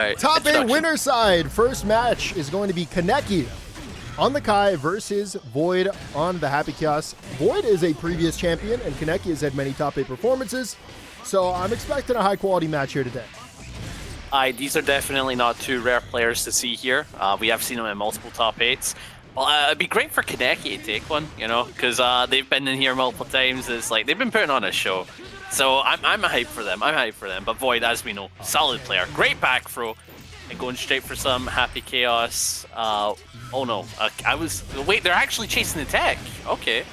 Right, Top 8 winner side. First match is going to be Kaneki on the Kai versus Void on the Happy Chaos. Void is a previous champion, and Kaneki has had many top 8 performances, so I'm expecting a high-quality match here today. These are definitely not two rare players to see here. We have seen them in multiple top 8s. Well, it'd be great for Kaneki to take one, you know, because they've been in here multiple times. It's like they've been putting on a show. So I'm hyped for them. I'm hyped for them. But Void, as we know, solid player. Great back throw. And going straight for some Happy Chaos. Oh no. Wait, they're actually chasing the tech. Okay.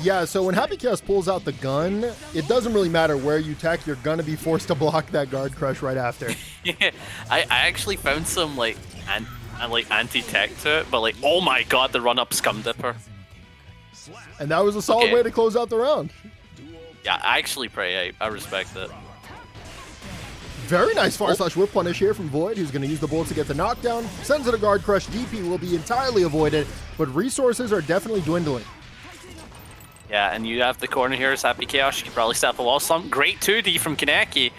Yeah, so when Happy Chaos pulls out the gun, it doesn't really matter where you tech. You're going to be forced to block that guard crush right after. Yeah, I actually found some like anti-tech to it. But like, oh my god, the run-up Scum Dipper. And that was a solid way to close out the round. Yeah, I actually pray. I respect it. Very nice /whip punish here from Void, who's going to use the bullets to get the knockdown. Sends it a guard crush. DP will be entirely avoided, but resources are definitely dwindling. Yeah, and you have the corner here as Happy Chaos. You can probably step a wall. Some great 2D from Kaneki.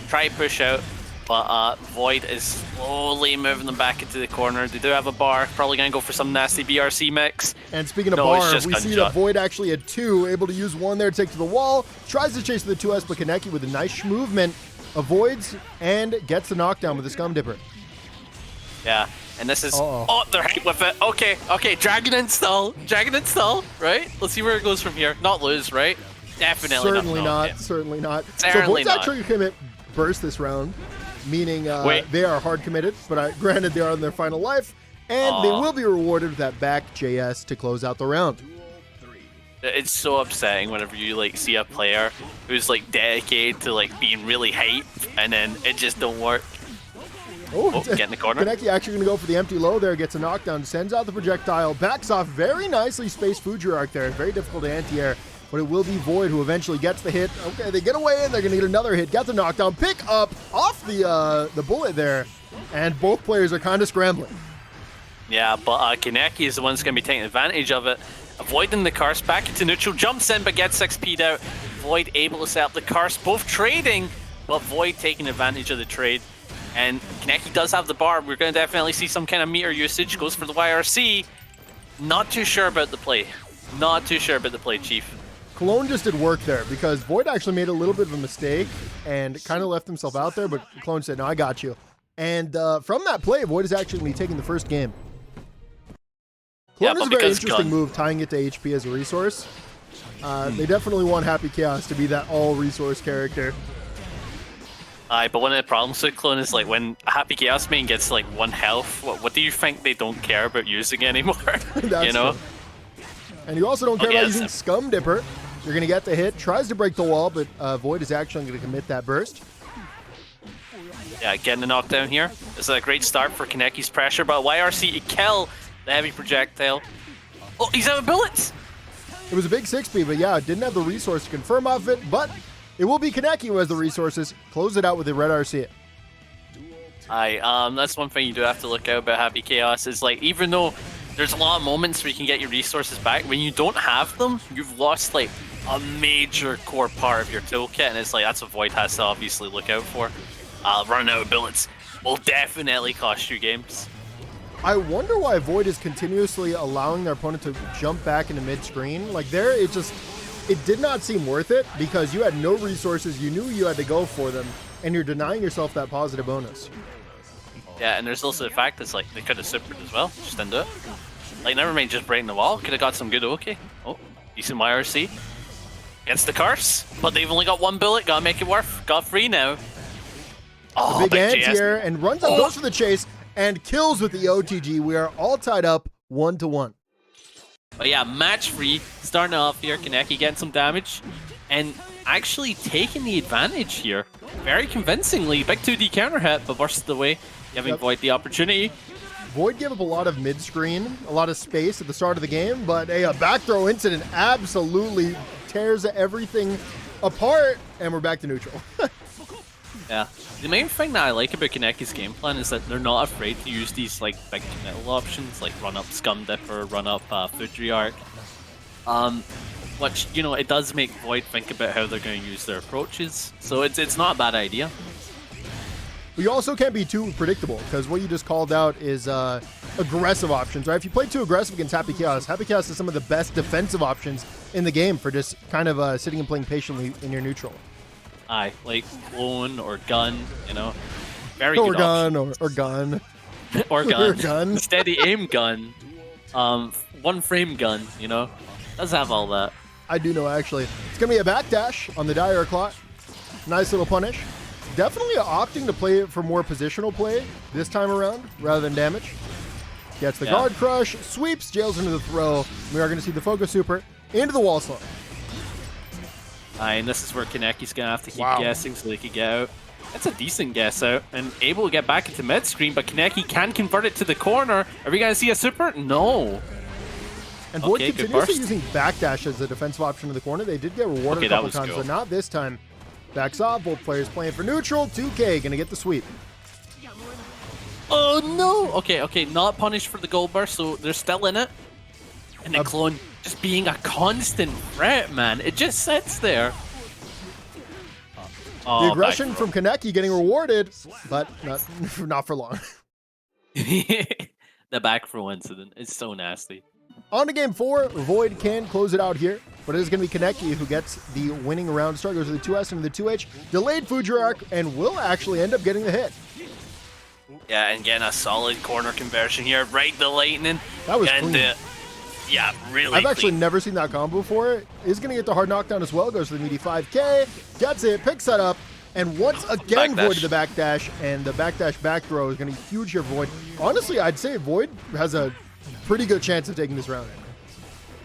Try to push out, but Void is slowly moving them back into the corner. They do have a bar. Probably going to go for some nasty BRC mix. And speaking of bar, we see that Void actually had 2, able to use 1 there to take to the wall. Tries to chase the 2S, but Kaneki with a nice movement avoids and gets the knockdown with the Scum Dipper. Yeah, and this is... Oh, they're hyped with it. Okay, Dragon install, right? Let's see where it goes from here. Not lose, right? Definitely certainly not. Certainly not. So Void's actually commit burst this round, meaning they are hard committed, but granted they are on their final life, and they will be rewarded with that back JS to close out the round. It's so upsetting whenever you like see a player who's like dedicated to like being really hyped, and then it just don't work. Get in the corner. Kaneki actually going to go for the empty low there, gets a knockdown, sends out the projectile, backs off very nicely, spaced Fuji arc there. Very difficult to anti-air, but it will be Void who eventually gets the hit. Okay, they get away and they're going to get another hit, get the knockdown, pick up off the bullet there, and both players are kind of scrambling. Yeah, but Kaneki is the one that's going to be taking advantage of it. Avoiding the curse back into neutral, jumps in but gets 6P'd out. Void able to set up the curse, both trading, but Void taking advantage of the trade. And Kaneki does have the bar. We're going to definitely see some kind of meter usage. Goes for the YRC. Not too sure about the play. Not too sure about the play, Chief. Cologne just did work there because Void actually made a little bit of a mistake and kind of left himself out there, but Cologne said, no, I got you. And from that play, Void is actually going to be taking the first game. Cologne is a very interesting move, tying it to HP as a resource. They definitely want Happy Chaos to be that all-resource character. But one of the problems with Clone is like when Happy Chaos main gets like 1 health, what do you think they don't care about using anymore? You know? True. And you also don't care about using Scum Dipper. You're going to get the hit, tries to break the wall, but Void is actually going to commit that burst. Yeah, getting the knockdown here. This is a great start for Kaneki's pressure, but YRC to kill the heavy projectile. Oh, he's out of bullets! It was a big 6P, but yeah, didn't have the resource to confirm off it, but it will be Kaneki who has the resources. Close it out with the red RC. That's one thing you do have to look out about Happy Chaos is like, even though there's a lot of moments where you can get your resources back, when you don't have them, you've lost like a major core part of your toolkit, and it's like, that's what Void has to obviously look out for. Running out of bullets will definitely cost you games. I wonder why Void is continuously allowing their opponent to jump back into mid-screen. Like there, it did not seem worth it because you had no resources, you knew you had to go for them, and you're denying yourself that positive bonus. Yeah, and there's also the fact that like they could have supered as well, just didn't do it. Like never mind just breaking the wall, could have got some good okay. Oh, decent YRC. Gets the curse, but they've only got 1 bullet, gotta make it worth. Got 3 now. Oh, the big anti-air and runs up, goes for the chase, and kills with the OTG. We are all tied up 1-1. But yeah, match 3, starting off here, Kaneki getting some damage, and actually taking the advantage here. Very convincingly, big 2D counter hit, but bursts away, giving Void the opportunity. Void gave up a lot of mid-screen, a lot of space at the start of the game, but a back throw incident absolutely tears everything apart, and we're back to neutral. Yeah, the main thing that I like about Kaneki's game plan is that they're not afraid to use these like big committal options, like run up Scum Dipper, run up Fuji Arc. Which, you know, it does make Void think about how they're going to use their approaches, so it's not a bad idea. But you also can't be too predictable, because what you just called out is aggressive options, right? If you play too aggressive against Happy Chaos is some of the best defensive options in the game for just kind of sitting and playing patiently in your neutral. Aye, like clone or gun, you know. Very Or good gun, options. or gun. Or gun. Or gun. Steady aim gun. One frame gun, you know. Does have all that. I do know, actually. It's going to be a backdash on the Dire Clot. Nice little punish. Definitely opting to play it for more positional play this time around rather than damage. Gets the guard crush, sweeps, jails into the throw. We are going to see the focus super into the wall slump. And this is where Kaneki's going to have to keep guessing so they can get out. That's a decent guess out and able to get back into mid screen, but Kaneki can convert it to the corner. Are we going to see a super? No. And Void continuously using backdash as a defensive option in the corner. They did get rewarded a couple times, but not this time. Backs off, both players playing for neutral. 2K gonna get the sweep. Oh no! Okay, not punished for the gold bar, so they're still in it. And the clone just being a constant threat, man. It just sits there. The aggression from Kaneki getting rewarded, but not for long. The back throw incident is so nasty. On to game 4, Void can close it out here, but it is going to be Kaneki who gets the winning round start. Goes to the 2S into the 2H, delayed Fuji arc, and will actually end up getting the hit. Yeah, and getting a solid corner conversion here. Right, the lightning. That was clean. Yeah, really I've actually never seen that combo before. Is going to get the hard knockdown as well. Goes to the meaty 5K, gets it, picks that up, and once again Void to the backdash, and the backdash back throw is going to be huge here, Void. Honestly, I'd say Void has a pretty good chance of taking this round.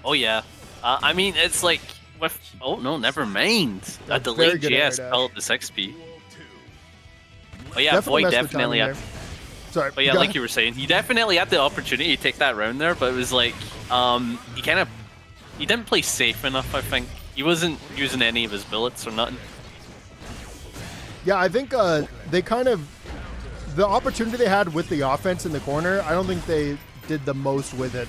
Oh yeah, I mean it's like with oh no, never mind. A delayed GS held the 6P. Oh yeah, Void definitely had. Sorry, but yeah, like you were saying, he definitely had the opportunity to take that round there, but it was like he didn't play safe enough. I think he wasn't using any of his bullets or nothing. Yeah, I think they kind of the opportunity they had with the offense in the corner. I don't think they did the most with it.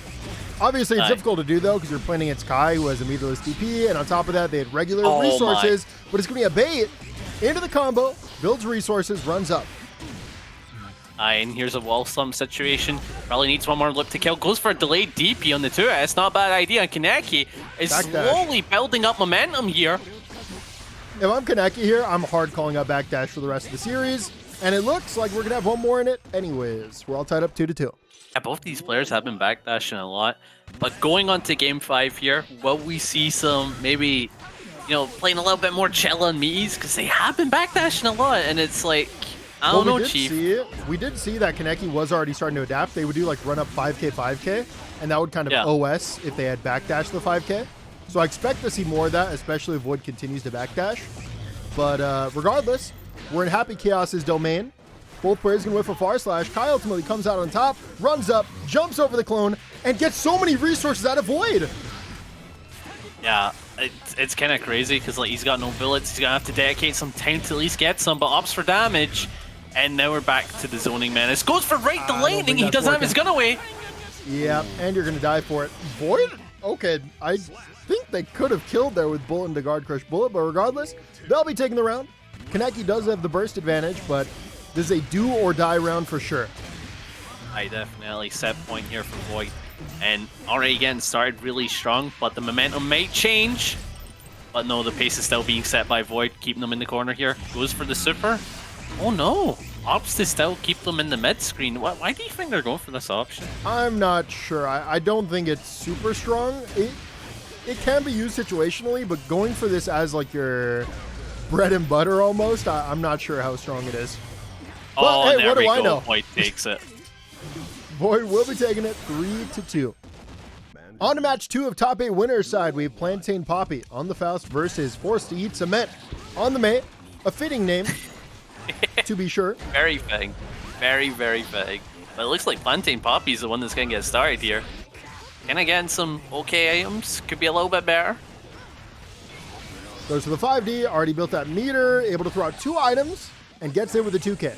Obviously, it's difficult to do, though, because you're playing against Kai, who has a meterless DP, and on top of that, they had regular resources, but it's going to be a bait into the combo, builds resources, runs up. And here's a wall slump situation. Probably needs one more look to kill. Goes for a delayed DP on the 2S. Not a bad idea. Kaneki is slowly building up momentum here. If I'm Kaneki here, I'm hard calling out backdash for the rest of the series, and it looks like we're going to have one more in it anyways. We're all tied up 2-2. Yeah, both these players have been backdashing a lot, but going on to game 5 here, will we see some maybe, you know, playing a little bit more chill on meaties, because they have been backdashing a lot, and it's like, I don't know, Chief. We did see that Kaneki was already starting to adapt. They would do like run up 5K, and that would kind of OS if they had backdashed the 5K. So I expect to see more of that, especially if Void continues to backdash. But regardless, we're in Happy Chaos's domain. Both players can whiff a far slash. Kai ultimately comes out on top, runs up, jumps over the clone, and gets so many resources out of Void. Yeah, it's kind of crazy because like he's got no bullets. He's gonna have to dedicate some time to at least get some, but opts for damage. And now we're back to the zoning menace. Goes for right the lightning. He doesn't have his gun away. Yeah, and you're gonna die for it. Void? Okay, I think they could have killed there with bullet and the guard crush bullet, but regardless, they'll be taking the round. Kaneki does have the burst advantage, but this is a do or die round for sure. I definitely set point here for Void. And already getting started really strong, but the momentum might change. But no, the pace is still being set by Void, keeping them in the corner here. Goes for the super. Oh no! Opts to still keep them in the mid screen. Why do you think they're going for this option? I'm not sure. I don't think it's super strong. It can be used situationally, but going for this as like your bread and butter almost, I'm not sure how strong it is. Oh, but, hey, what do I know? Void takes it. Void will be taking it 3-2. On to match 2 of top 8 winners side, we have PlantainPapi on the Faust versus Forced to EatCement on the May. A fitting name, to be sure. Very fitting. Very, very fitting. But it looks like PlantainPapi is the one that's going to get started here. Can I get some okay items? Could be a little bit better. Goes for the 5D, already built that meter, able to throw out 2 items, and gets it with a 2K.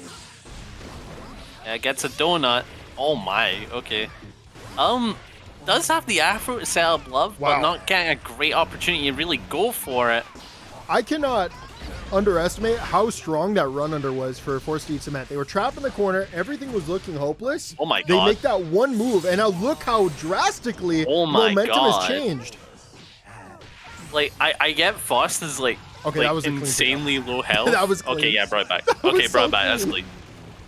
Yeah, gets a donut. Oh my, okay. Does have the afro to set up love, but not getting a great opportunity to really go for it. I cannot underestimate how strong that run under was for Forced to Eat Cement. They were trapped in the corner. Everything was looking hopeless. Oh my god. They make that one move, and now look how drastically momentum has changed. Like, I get Faust is like, okay, that was insanely low health. That was clean. Okay, yeah, brought it back. Okay, brought it back. That's clean.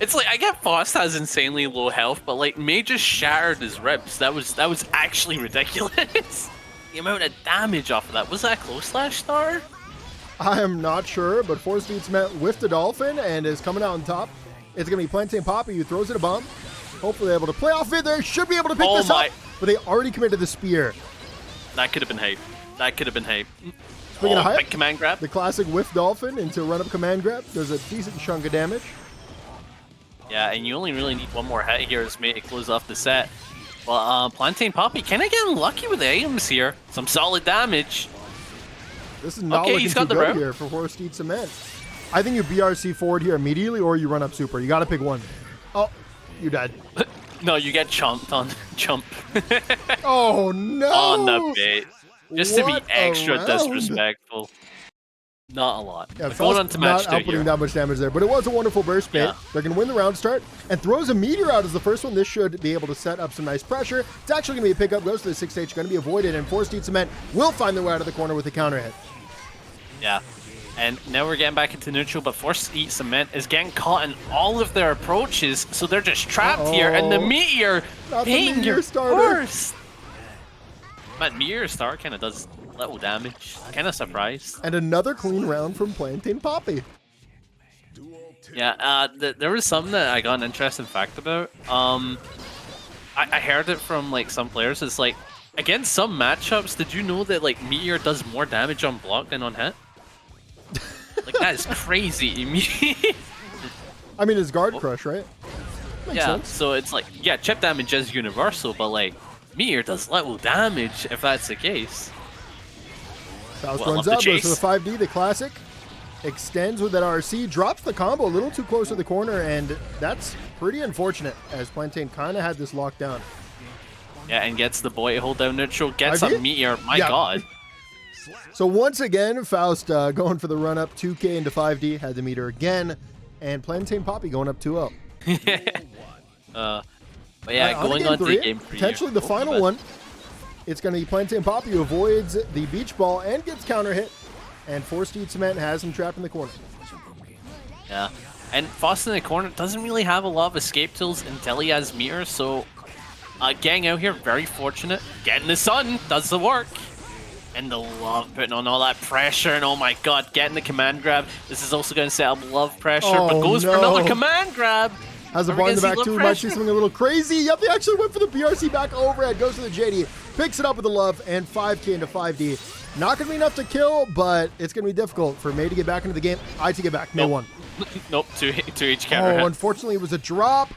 It's like, I get Faust has insanely low health, but like, May just shattered his ribs. That was actually ridiculous. The amount of damage off of that. Was that a close slash star? I am not sure, but Forced to Eat Cement whiffed a dolphin and is coming out on top. It's going to be PlantainPapi who throws it a bomb. Hopefully able to play off it. They should be able to pick this up, but they already committed the spear. That could have been hype. That could have been hype. Speaking of hype, big command grab. The classic whiff dolphin into run-up command grab. There's a decent chunk of damage. Yeah, and you only really need one more hit here as May to close off the set. Well, PlantainPapi kind of getting lucky with the items here. Some solid damage. This is not looking too good here for Forced to Eat Cement. I think you BRC forward here immediately, or you run up super. You got to pick one. Oh, you died. No, you get chomped on chump. Oh no! On the bait. Just to be extra disrespectful. Not a lot. Yeah, going on to match not outputting that much damage there, but it was a wonderful burst bait. Yeah. They're going to win the round start and throws a meteor out as the first one. This should be able to set up some nice pressure. It's actually going to be a pickup. Goes to the 6 stage, going to be avoided, and Forced to Eat Cement will find their way out of the corner with a counter hit. Yeah. And now we're getting back into neutral, but Forced to Eat Cement is getting caught in all of their approaches, so they're just trapped here, and the meteor being your first. But Meteor Star kind of does little damage. Kind of surprised. And another clean round from PlantainPapi. Yeah, there was something that I got an interesting fact about. I heard it from like some players. It's like, against some matchups, did you know that like Meteor does more damage on block than on hit? Like, that is crazy to me. I mean, it's guard crush, right? Makes sense. So it's like, yeah, chip damage is universal, but like, Meteor does little damage if that's the case. Faust runs up, goes to the 5D, the classic. Extends with that RC, drops the combo a little too close to the corner, and that's pretty unfortunate as Plantain kind of had this locked down. Yeah, and gets the boy to hold down neutral, gets a Meteor, my god. So once again, Faust going for the run up, 2K into 5D, had the meter again, and PlantainPapi going up 2-0. But yeah, going on to game 3. Potentially the final one. It's going to be PlantainPapi who avoids the beach ball and gets counter hit. And Forced to Eat Cement has him trapped in the corner. Yeah. And Faust in the corner doesn't really have a lot of escape tools until he has Meteor. So, gang out here, very fortunate. Getting the sun does the work. And the love putting on all that pressure. And oh my god, getting the command grab. This is also going to set up love pressure. But goes for another command grab. Has a bar in the back too, might see something a little crazy. Yep, they actually went for the BRC back overhead, goes to the JD, picks it up with the love, and 5K into 5D. Not going to be enough to kill, but it's going to be difficult for May to get back into the game. I to get back, May one. Nope, to each counter. Oh, unfortunately, it was a drop.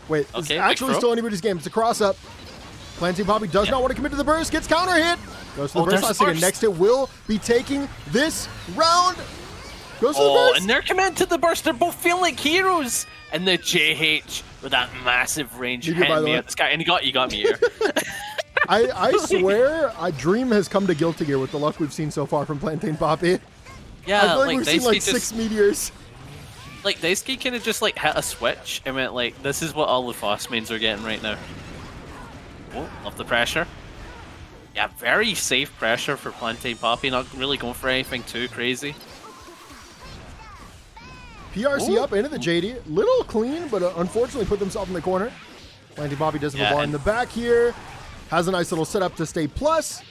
Wait, it's actually still anybody's game. It's a cross-up. PlantainPapi does not want to commit to the burst, gets counter hit. Goes to the burst last second. Next hit will be taking this round. Goes to the burst. And they're committed to the burst. They're both feeling like heroes. And the JH with that massive range hand me at this guy. And you got me here. I swear, a dream has come to Guilty Gear with the luck we've seen so far from PlantainPapi. Yeah, I feel like we've seen like 6 meteors. Like, Daisuke kind of just like hit a switch and went like, this is what all the Faust mains are getting right now. Oh, love the pressure. Yeah, very safe pressure for PlantainPapi, not really going for anything too crazy. PRC up into the JD. Little clean, but unfortunately put themselves in the corner. PlantainPapi does have a bar in the back here. Has a nice little setup to stay plus.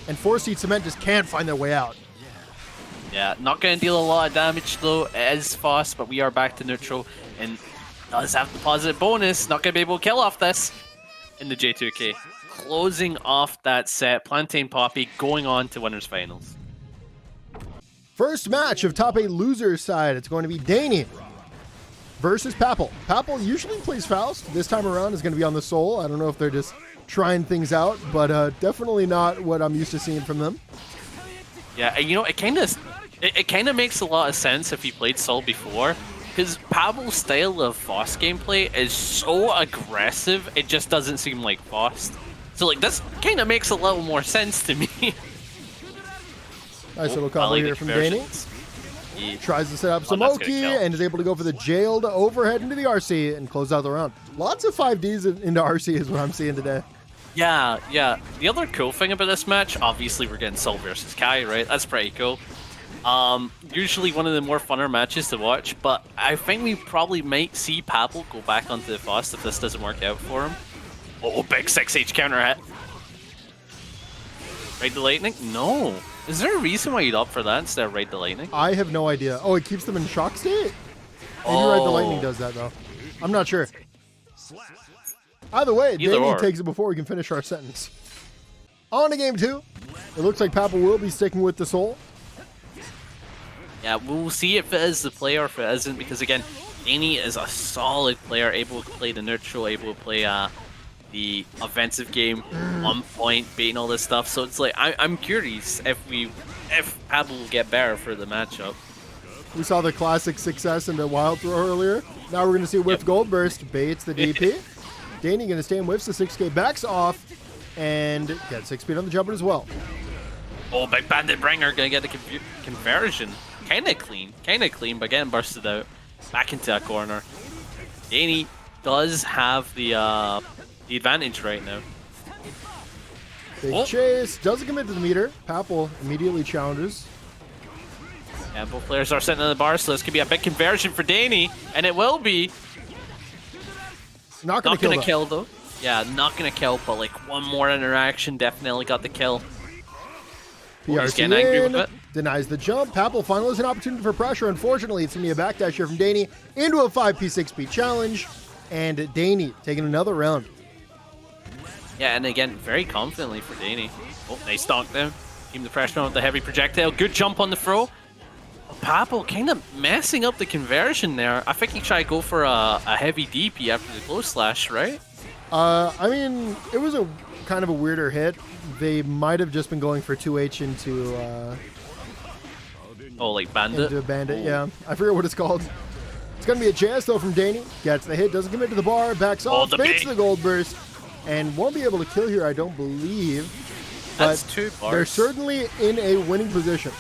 And Forced to Eat Cement just can't find their way out. Yeah, not going to deal a lot of damage though. It is Faust, but we are back to neutral. And does have the positive bonus. Not going to be able to kill off this in the J2K. Closing off that set. PlantainPapi going on to winners finals. First match of top 8 losers side. It's going to be Dany versus Papple. Papple usually plays Faust. This time around is going to be on the Soul. I don't know if they're just trying things out, but definitely not what I'm used to seeing from them. Yeah, you know, it kind of makes a lot of sense if you played Soul before, because Papple's style of Faust gameplay is so aggressive, it just doesn't seem like Faust. So like, this kind of makes a little more sense to me. Nice little combo here from Dany. He tries to set up some that's gonna Oki kill. and is able to go for the jailed overhead into the RC and close out the round. Lots of 5Ds into RC is what I'm seeing today. Yeah, yeah. The other cool thing about this match, obviously we're getting Sol versus Kai, right? That's pretty cool. Usually one of the more funner matches to watch, but I think we probably might see Papple go back onto the Faust if this doesn't work out for him. Oh, big 6H counter hit. Ride the lightning? No. Is there a reason why you'd opt for that instead of ride the lightning? I have no idea. Oh, it keeps them in shock state? Maybe Ride the Lightning does that, though. I'm not sure. Either way, Dany takes it before we can finish our sentence. On to game 2. It looks like Papple will be sticking with the Soul. Yeah, we'll see if it is the player or if it isn't, because again, Dany is a solid player, able to play the neutral, able to play the offensive game on point, baiting all this stuff. So it's like I'm curious if Papple will get better for the matchup. We saw the classic success in the wild throw earlier. Now we're going to see whiff gold burst, baits the DP. Dany going to stay in whiffs the 6K, backs off, and get 6 speed on the jumper as well. Oh, big bandit bringer gonna get the conversion. Kinda clean, but getting bursted out. Back into that corner. Dany does have the advantage right now. Big chase, doesn't commit to the meter. Papple immediately challenges. Yeah, both players are sitting on the bar, so this could be a big conversion for Dany, and it will be. Not gonna kill though. Yeah, not gonna kill, but like one more interaction definitely got the kill. He's getting angry with it. Denies the jump. Papple finally has an opportunity for pressure. Unfortunately, it's going to be a backdash here from Dany into a 5P6P challenge. And Dany taking another round. Yeah, and again, very confidently for Dany. Oh, nice donk down. Keeping the pressure on with the heavy projectile. Good jump on the throw. Papple kind of messing up the conversion there. I think he tried to go for a heavy DP after the close slash, right? I mean, it was a kind of a weirder hit. They might have just been going for 2H into like bandit? Into bandit, yeah. I forget what it's called. It's going to be a chance, though, from Dany. Gets the hit, doesn't commit to the bar, backs off, baits the gold burst, and won't be able to kill here, I don't believe. But that's 2 bars. They're certainly in a winning position.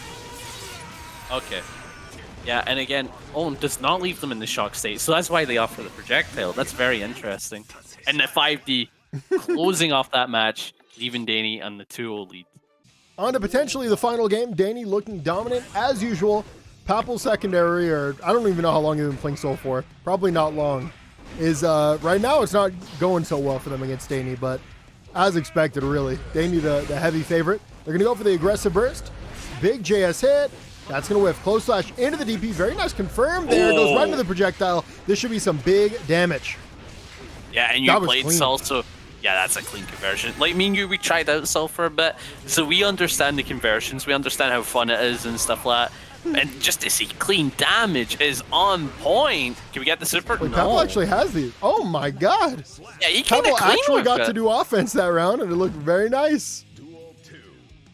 Okay. Yeah, and again, Owen does not leave them in the shock state, so that's why they offer the projectile. That's very interesting. And the 5D closing off that match, leaving Dany on the 2-0 lead. On to potentially the final game. Dany looking dominant as usual. Papple secondary, or I don't even know how long they've been playing Soul for. Probably not long. Is right now it's not going so well for them against Dany, but as expected, really. Dany the heavy favorite. They're gonna go for the aggressive burst. Big JS hit. That's gonna whiff. Close slash into the DP. Very nice confirm there. Goes right into the projectile. This should be some big damage. Yeah, and you played Sol, so yeah, that's a clean conversion. Like me and you, we tried out Sol for a bit, so we understand the conversions, we understand how fun it is and stuff like that. And just to see clean damage is on point. Can we get the super? Wait, no. Papple actually has these. Oh my god. Yeah, he kind of actually got to do offense that round, and it looked very nice.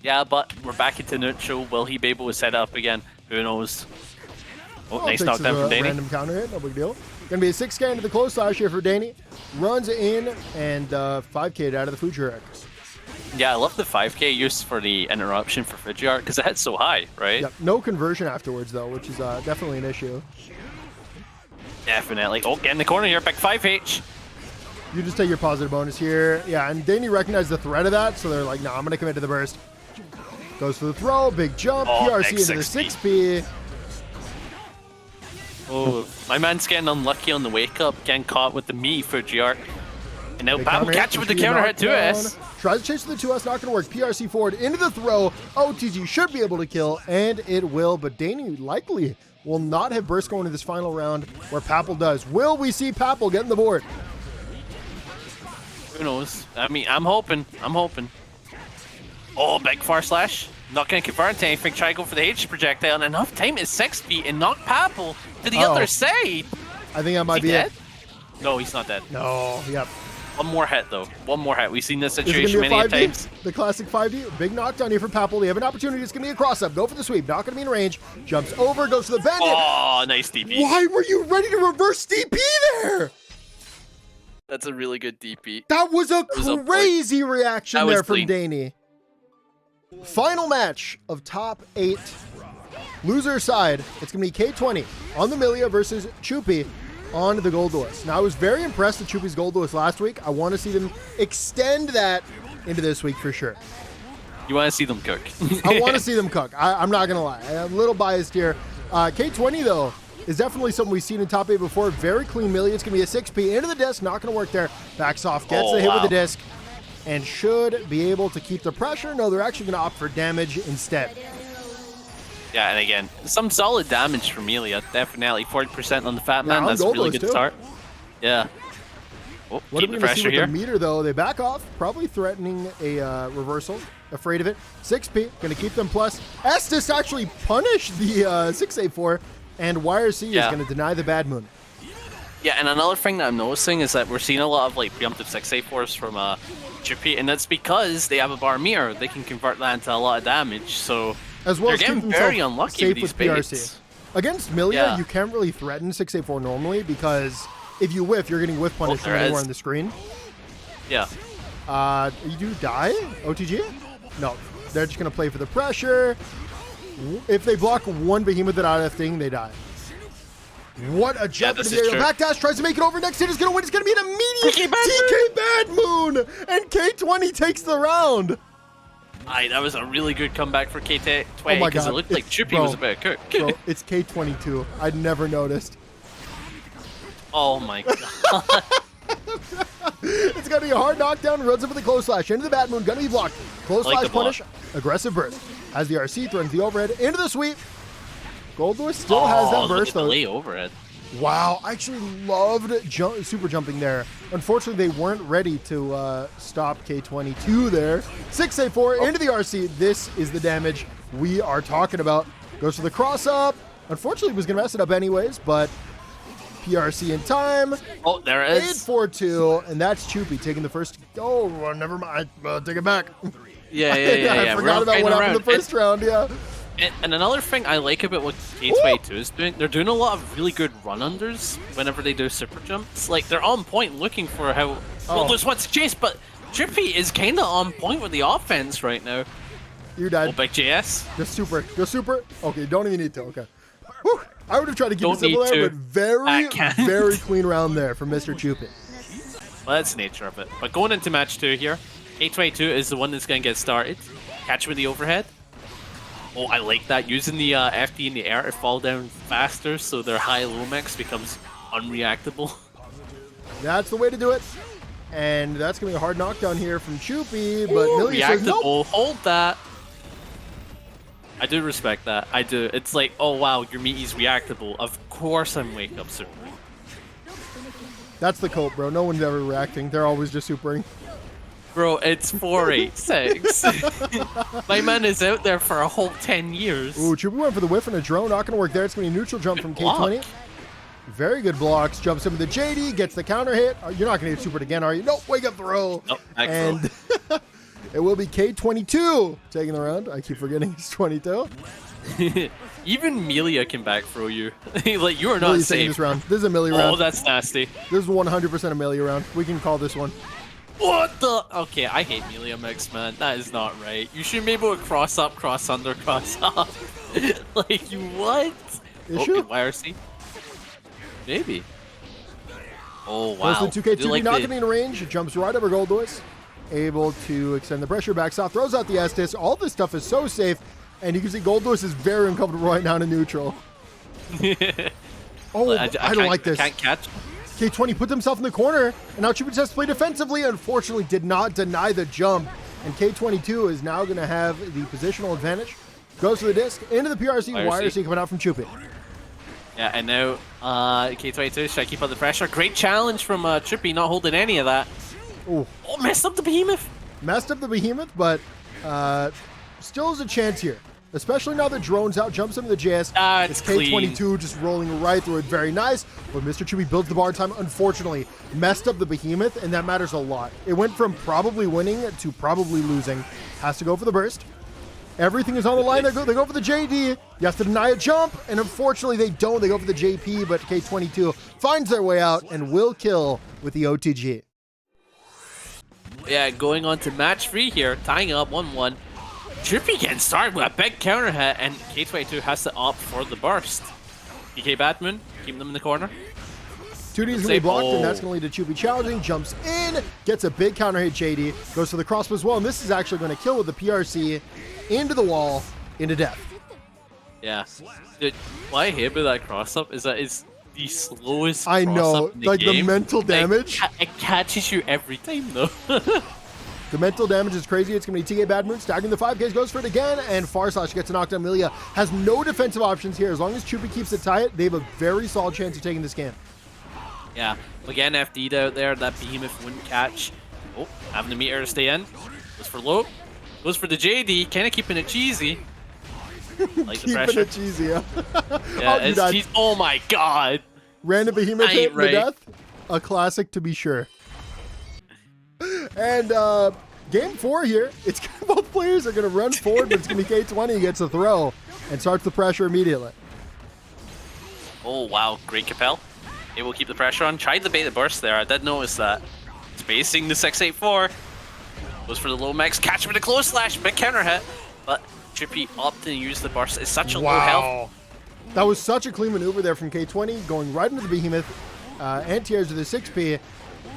Yeah, but we're back into neutral. Will he be able to set it up again? Who knows? Oh, nice knockdown from Dany. Random counter hit, no big deal. Gonna be a 6K into the close slash here for Dany. Runs in and 5K out of the Fuji Arc. Yeah, I love the 5K use for the interruption for Fuji Arc because it hits so high, right? Yep. No conversion afterwards though, which is definitely an issue. Definitely. Oh, get in the corner here, big 5H. You just take your positive bonus here. Yeah, and Dany recognized the threat of that, so they're like, no, I'm gonna commit to the burst. Goes for the throw, big jump, PRC into the 6P. Oh, my man's getting unlucky on the wake up, getting caught with the me Fuji Arc. And now Papple catch with the counter hit 2S. Tries to chase with the 2S, not going to work. PRC forward into the throw. OTG should be able to kill, and it will, but Dany likely will not have burst going to this final round where Papple does. Will we see Papple getting the board? Who knows? I mean, I'm hoping. Oh, big far slash. Not going to convert to anything. Try to go for the H projectile, and enough time is 6 feet and knock Papple to the other side. I think that might be dead? it. No, he's not dead. No, yep. One more hit, though. One more hit. We've seen this situation many times. The classic 5D. Big knockdown here for Papple. They have an opportunity. It's going to be a cross-up. Go for the sweep. Not going to be in range. Jumps over. Goes to the bandit. Oh, nice DP. Why were you ready to reverse DP there? That's a really good DP. That was a crazy reaction there from Dany. Final match of top 8. Loser side, it's going to be K20 on the Millia versus Chupy on the Goldlewis. Now, I was very impressed with Chupy's Goldlewis last week. I want to see them extend that into this week for sure. You want to see them cook. I want to see them cook. I'm not going to lie. I'm a little biased here. K20, though, is definitely something we've seen in top 8 before. Very clean Millia. It's going to be a 6P into the disc. Not going to work there. Backs off. Gets the hit with the disc. And should be able to keep the pressure. No, they're actually going to opt for damage instead. Yeah, and again, some solid damage from Millia. Definitely 40% on the Fat Man. That's a really good start. Yeah. Oh, what are we going to see with the meter, though? They back off, probably threatening a reversal. Afraid of it. 6P, going to keep them plus. Estes actually punished the 6A4, and YRC is going to deny the Bad Moon. Yeah, and another thing that I'm noticing is that we're seeing a lot of like preemptive 6A4s from Chupy, and that's because they have a bar mirror. They can convert that into a lot of damage, so as well, they're getting very unlucky with these baits. Against Millia, you can't really threaten 6A4 normally because if you whiff, you're getting whiff punished from anywhere on the screen. Yeah. You do die? OTG? No. They're just going to play for the pressure. If they block one behemoth out of that thing, they die. What a jump into the aerial backdash. Tries to make it over. Next hit is going to win. It's going to be an immediate TK Bad Moon. And K20 takes the round. That was a really good comeback for K20 because it looked like Chupy was about to cook. Bro, it's K22. I'd never noticed. Oh my god. It's going to be a hard knockdown. Runs up with the close slash. Into the Bad Moon. Going to be blocked. Close slash punish. Aggressive burst. Has the RC. Threatens the overhead. Into the sweep. Goldlewis still has that burst, though. Overhead. Wow, I actually loved super jumping there. Unfortunately, they weren't ready to stop K22 there. 6A4 into the RC. This is the damage we are talking about. Goes for the cross up. Unfortunately, was going to mess it up anyways, but PRC in time. Oh, there it is. 8-4-2, and that's Chupy taking the first. Oh, never mind. Take it back. Yeah. I forgot about what happened in the first round, yeah. And another thing I like about what K22 is doing, they're doing a lot of really good run-unders whenever they do super jumps. Like, they're on point looking for how... Well, there's what's chase, but Chupy is kind of on point with the offense right now. You died. Oh, big JS. Go super. Go super. Okay, don't even need to. Okay. Whew. I would have tried to keep it simple there, but very clean round there from Mr. Chupy. Well, that's the nature of it. But going into match 2 here, K22 is the one that's going to get started. Catch with the overhead. Oh, I like that. Using the FD in the air to fall down faster so their high-low mix becomes unreactable. That's the way to do it. And that's going to be a hard knockdown here from Chupy, but Millia says nope. Hold that. I do respect that. I do. It's like, oh wow, your meat is reactable. Of course I'm wake up super. That's the cope, bro. No one's ever reacting. They're always just supering. Bro, it's 486. My man is out there for a whole 10 years. Ooh, Chupy went for the whiff and a drone. Not going to work there. It's going to be a neutral jump from K20. Very good blocks. Jumps into the JD. Gets the counter hit. You're not going to get supered again, are you? Nope. Wake up throw. Nope. And it will be K22 taking the round. I keep forgetting he's 22. Even Millia can back throw you. Like, you are not safe. This round. This is a Millia round. Oh, that's nasty. This is 100% a Millia round. We can call this one. What the? Okay, I hate Millia mix, man. That is not right. You should be able to cross up, cross under, cross up. Like, you what? Issue? YRC? Maybe. Oh, wow. Goes to 2K2, not getting in range. It jumps right over Goldlewis. Able to extend the pressure, backs off, throws out the Estes. All this stuff is so safe. And you can see Goldlewis is very uncomfortable right now in neutral. Oh, I don't like this. I can't catch. K20 put himself in the corner, and now Chupy has to play defensively. Unfortunately, did not deny the jump. And K22 is now going to have the positional advantage. Goes to the disc, into the PRC, YRC coming out from Chupy. Yeah, and now K22 trying to keep up the pressure. Great challenge from Chupy, not holding any of that. Ooh. Oh, messed up the behemoth. Messed up the behemoth, but still has a chance here. Especially now that drone's out, jumps into the JS. It's K22 clean. just rolling right through it. Very nice. But Mr. Chupy builds the bar time. Unfortunately, messed up the behemoth, and that matters a lot. It went from probably winning to probably losing. Has to go for the burst. Everything is on the line. They go for the JD. You have to deny a jump, and unfortunately they don't. They go for the JP, but K22 finds their way out and will kill with the OTG. Yeah, going on to match 3 here, tying up 1-1. Chupy getting started with a big counter hit, and K22 has to opt for the burst. DK Badmoon, keeping them in the corner. 2D's going to be blocked, and that's going to lead to Chupy challenging, jumps in, gets a big counter hit JD, goes for the crossbow as well, and this is actually going to kill with the PRC into the wall, into death. Yeah. Dude, what I hate about that cross-up is that it's the slowest I know, cross-up in the like game. the mental damage. It catches you every time, though. The mental damage is crazy. It's going to be TK Badmoon stacking the 5Ks, goes for it again, and Farslash gets a knockdown. Millia has no defensive options here. As long as Chupy keeps it tight, they have a very solid chance of taking this game. Yeah, again, FD'd out there. That Behemoth wouldn't catch. Oh, having the meter to stay in. Goes for low. Goes for the JD. Kind of keeping it cheesy. Like the pressure. Keeping it cheesy, yeah. Yeah, Oh, it's cheesy. Oh my god. Random Behemoth hit right. to death. A classic to be sure. And game 4 here, it's both players are going to run forward, but it's going to be K20 who gets a throw and starts the pressure immediately. Oh wow, great Capel. It will keep the pressure on. Tried to bait the burst there. I did notice that. Spacing the 684. Goes for the low max. Catch him with a close slash. Big counter hit. But Chupy opted to use the burst. It's such a low health. That was such a clean maneuver there from K20, going right into the Behemoth. Anti-airs to the 6P.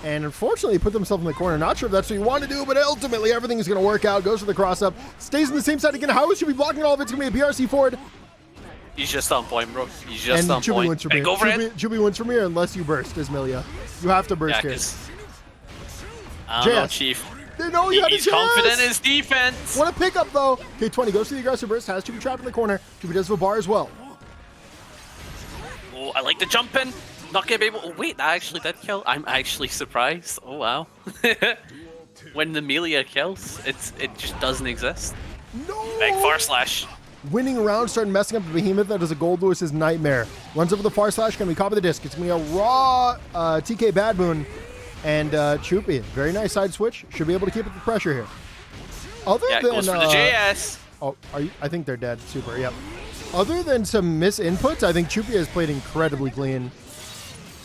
And unfortunately put themselves in the corner. Not sure if that's what you want to do, but ultimately everything is going to work out. Goes for the cross-up. Stays on the same side again. How is Chupy blocking all of it? It's going to be a PRC forward. He's just on point, bro. He's just And on Chupy point. wins from here. Chupy wins from here unless you burst, as Millia. You have to burst here. I don't know, Chief. They know you had a chance. He's confident in his defense. What a pickup, though. K20 goes to the aggressive burst. Has Chupy trapped in the corner. Chupy does have a bar as well. Oh, I like the jump in. Not gonna be able. Oh, wait, that actually did kill. I'm actually surprised. Oh wow. When the Millia kills, it just doesn't exist. No. Big far slash. Winning round, starting messing up the Behemoth. That is a Goldlewis' nightmare. Runs over the far slash. Gonna be copy the disc. It's gonna be a raw TK Badmoon and Chupy. Very nice side switch. Should be able to keep up the pressure here. Other than goes for the JS. Oh, I think they're dead. Super. Yep. Other than some misinputs, I think Chupy has played incredibly clean.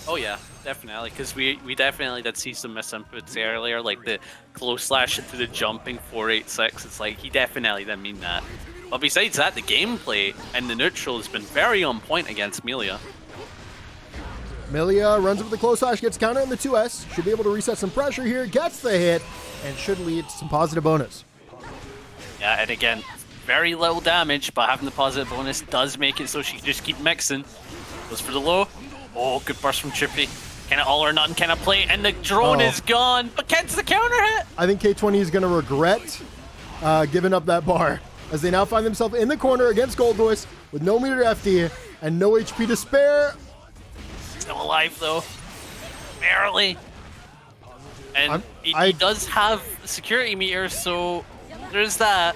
Oh yeah, definitely, because we definitely did see some misinputs earlier, like the close slash into the jumping 486. It's like he definitely didn't mean that. But besides that, the gameplay and the neutral has been very on point against Millia. Millia runs up with the close slash, gets counter in the 2S. Should be able to reset some pressure here, gets the hit, and should lead to some positive bonus. Yeah, and again, very little damage, but having the positive bonus does make it so she can just keep mixing. Goes for the low. Oh, good burst from Chupy. Kind of all or nothing kind of play, and the drone is gone, but gets the counter hit. I think K20 is going to regret giving up that bar, as they now find themselves in the corner against Goldlewis with no meter FD and no HP to spare. Still alive though, barely. And he does have security meter, so there's that.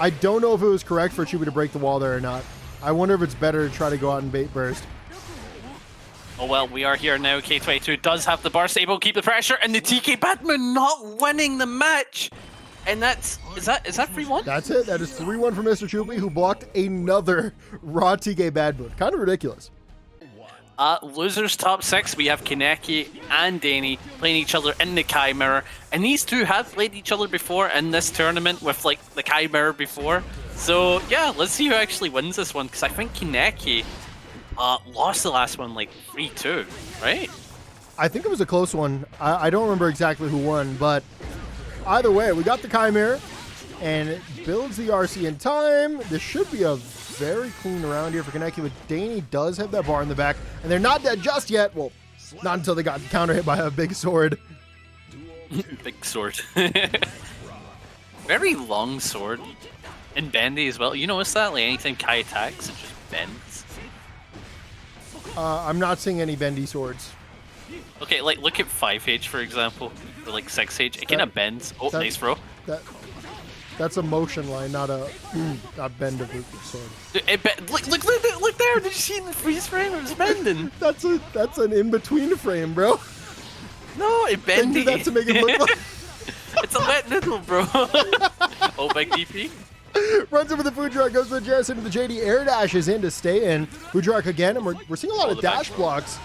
I don't know if it was correct for Chupy to break the wall there or not. I wonder if it's better to try to go out and bait burst. Oh well, we are here now. K22 does have the burst, able to keep the pressure, and the TK Badmoon not winning the match. And is that 3-1? That's it. That is 3-1 for Mr. Chupy, who blocked another raw TK Badmoon. Kind of ridiculous. Losers top 6, we have Kaneki and Dany playing each other in the Kai Mirror, and these two have played each other before in this tournament with like the Kai Mirror before. So yeah, let's see who actually wins this one, because I think Kaneki lost the last one like 3-2, right? I think it was a close one. I don't remember exactly who won, but either way, we got the Kai Mirror, and it builds the RC in time. This should be a very clean round here for Kaneki, but Dany does have that bar in the back, and they're not dead just yet. Well, not until they got counter hit by a big sword. Big sword. Very long sword. And bendy as well. You notice that? Like anytime Kai attacks, it just bends. I'm not seeing any bendy swords. Okay, like look at 5H for example, or like 6H. It kind of bends. Oh, nice throw. That's a motion line, not a not bend of the sword. Look there! Did you see in the freeze frame? It was bending. That's an in between frame, bro. No, it bendy. They do that to make it look like it's a wet noodle, bro. Oh, big DP. Runs over the food truck, goes to the JS into the JD, air dashes in to stay in. Food truck again, and we're seeing a lot of dash blocks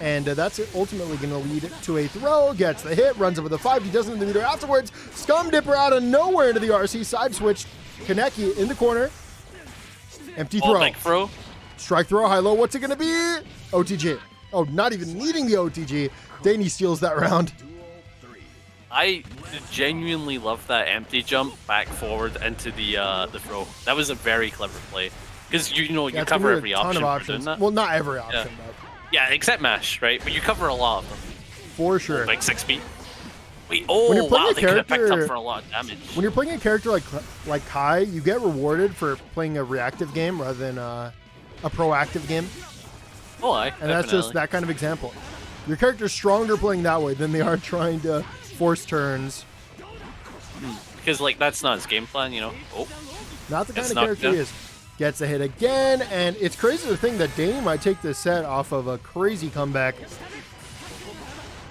And that's ultimately going to lead to a throw. Gets the hit, runs over the 5. Doesn't in the meter afterwards. Scum Dipper out of nowhere into the RC. Side switch. Kaneki in the corner. Empty throw. Big throw. Strike throw, high-low. What's it going to be? OTG. Oh, not even needing the OTG. Dany steals that round. I genuinely love that empty jump back forward into the throw. That was a very clever play. Because, you cover every option for doing that. Well, not every option, but... Yeah, except mash, right? But you cover a lot of them. For sure. Like 6 feet. Wait, Wow, they could have picked up for a lot of damage. When you're playing a character like Kai, you get rewarded for playing a reactive game rather than a proactive game. Oh, and that's just that kind of example. Your character's stronger playing that way than they are trying to force turns. Because, like, that's not his game plan, Oh. Not the kind of character he is. Gets a hit again, and it's crazy to think that Dany might take this set off of a crazy comeback.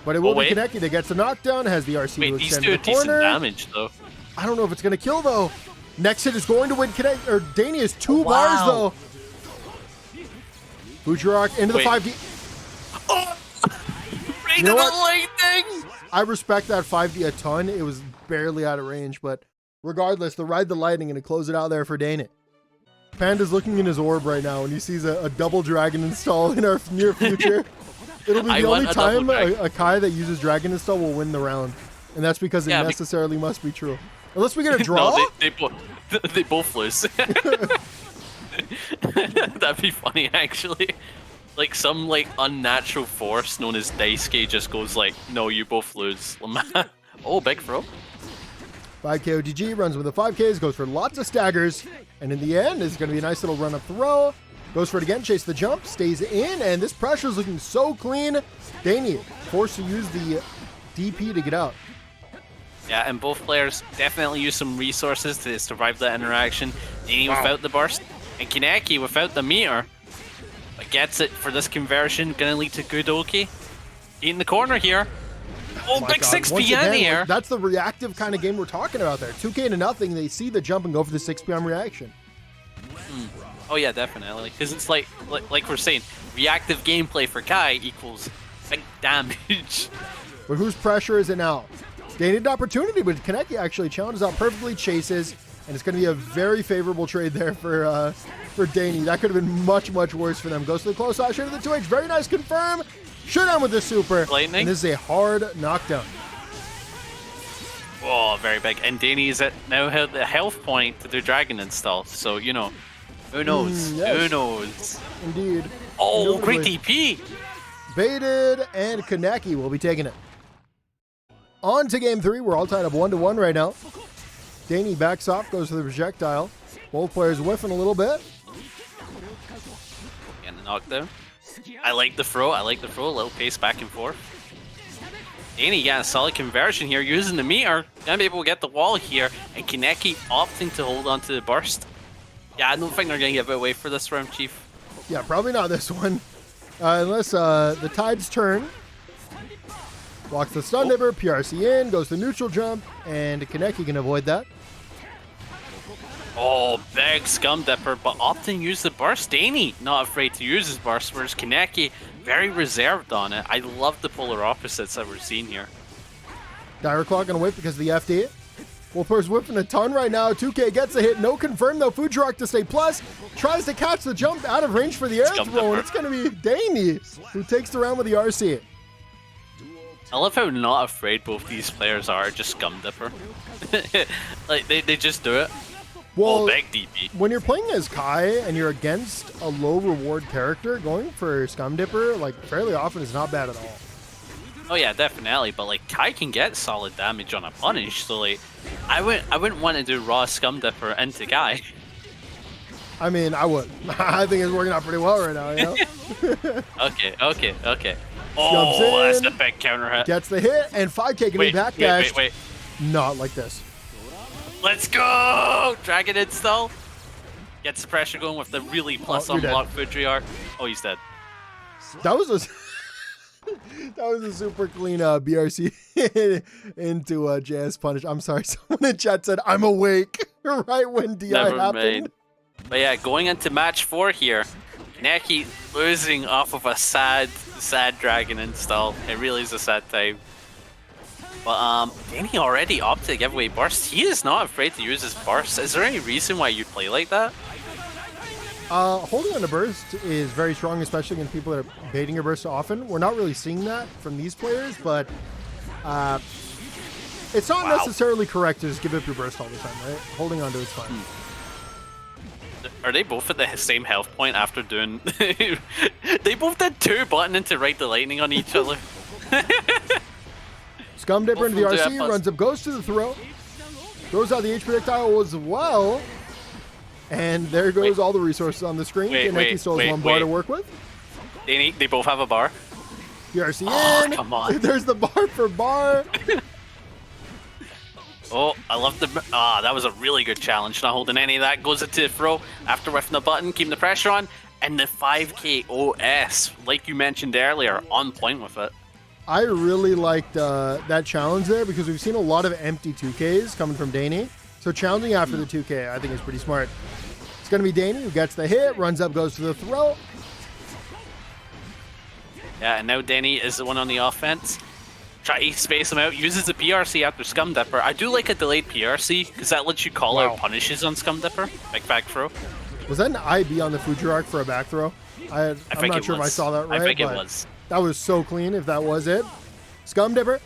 But it will be Kaneki that gets the knockdown, has the RC to extend to the corner. Decent damage, though. I don't know if it's going to kill, though. Next hit is going to win Kaneki, or Dany has 2 bars, though. Fujirock into the 5D. Oh! You know what? Lightning! I respect that 5D a ton. It was barely out of range, but regardless, the ride the lightning and to close it out there for Dany. Panda's looking in his orb right now and he sees a double dragon install in our near future. It'll be the only time a Kai that uses dragon install will win the round. And that's because it necessarily must be true. Unless we get a draw? No, they both lose. That'd be funny, actually. Like some unnatural force known as Daisuke just goes like, no, you both lose. Oh, big throw. 5K OTG runs with the 5Ks, goes for lots of staggers, and in the end, it's going to be a nice little run-up throw. Goes for it again, chase the jump, stays in, and this pressure is looking so clean. Dany forced to use the DP to get out. Yeah, and both players definitely use some resources to survive that interaction. Dany without the burst, and Kaneki without the meter. But gets it for this conversion, gonna lead to good Oki. In the corner here. Oh, big 6P in here. That's the reactive kind of game we're talking about there. 2K to nothing, they see the jump and go for the 6 PM reaction. Oh yeah, definitely. Because it's like we're saying, reactive gameplay for Kai equals big damage. But whose pressure is it now? They need an opportunity, but Kaneki actually challenges out perfectly, chases, and it's going to be a very favorable trade there for Dany. That could have been much, much worse for them. Goes to the close out, straight to the 2H. Very nice confirm. Showdown with the super. Lightning. And this is a hard knockdown. Oh, very big. And Dany is at now have the health point to do dragon install. So, who knows? Yes. Who knows? Indeed. Oh, great DP. Baited, and Kaneki will be taking it. On to game 3. We're all tied up 1-1 right now. Dany backs off, goes for the projectile. Both players whiffing a little bit. And the knockdown. I like the throw. A little pace back and forth. Dany got a solid conversion here using the meter. Gonna be able to get the wall here. And Kaneki opting to hold on to the burst. Yeah, I don't think they're gonna give it away for this round, Chief. Yeah, probably not this one. Unless the tides turn. Blocks the stun dipper, PRC in, goes to neutral jump, and Kaneki can avoid that. Oh, big scum dipper, but opting to use the burst. Dany not afraid to use his burst, whereas Kaneki very reserved on it. I love the polar opposites that we're seeing here. Dire Claw gonna whip because of the FD. Wolper's whipping a ton right now. 2K gets a hit, no confirm though. Fujirock to stay plus, tries to catch the jump out of range for the air throw, and it's gonna be Dany who takes the round with the RC. I love how not afraid both these players are, just scum dipper. they just do it. Well, big DP. When you're playing as Kai and you're against a low reward character, going for Scum Dipper fairly often is not bad at all. Oh yeah, definitely. But Kai can get solid damage on a punish, so I wouldn't want to do raw Scum Dipper into Kai. I mean, I would. I think it's working out pretty well right now. Okay. Oh, that's a big counter hit. Gets the hit, and 5K can be backdashed. Wait. Not like this. Let's go! Dragon install. Gets the pressure going with the really plus unblocked Fujirock. Oh, he's dead. That was a super clean BRC into JS punish. I'm sorry, someone in chat said I'm awake right when DI happened. But yeah, going into match 4 here, Kaneki losing off of a sad sad dragon install. It really is a sad time. But Dany already opted to give away burst. He is not afraid to use his burst. Is there any reason why you play like that? Holding on to burst is very strong, especially against people that are baiting your burst often. We're not really seeing that from these players, but it's not necessarily correct to just give up your burst all the time, right? Holding on to it's fine. Are they both at the same health point after doing... They both did 2 button into Ride the Lightning on each other. Scum Dipper into the RC, runs up, goes to the throw. Throws out the H projectile as well. And there goes all the resources on the screen. Kaneki still has 1 bar to work with. They both have a bar. The RC in. Come on. There's the bar for bar. Oh, I love the... that was a really good challenge. Not holding any of that. Goes into the throw after whiffing the button, keeping the pressure on. And the 5k OS, like you mentioned earlier, on point with it. I really liked that challenge there because we've seen a lot of empty 2Ks coming from Dany. So challenging after the 2K, I think is pretty smart. It's going to be Dany who gets the hit, runs up, goes to the throw. Yeah, and now Dany is the one on the offense. Try to space him out, uses the PRC after Scum Dipper. I do like a delayed PRC because that lets you call out punishes on Scum Dipper. Back throw. Was that an IB on the Fujirak for a back throw? I'm not sure if I saw that right. I think it was. That was so clean if that was it. Scum Dipper.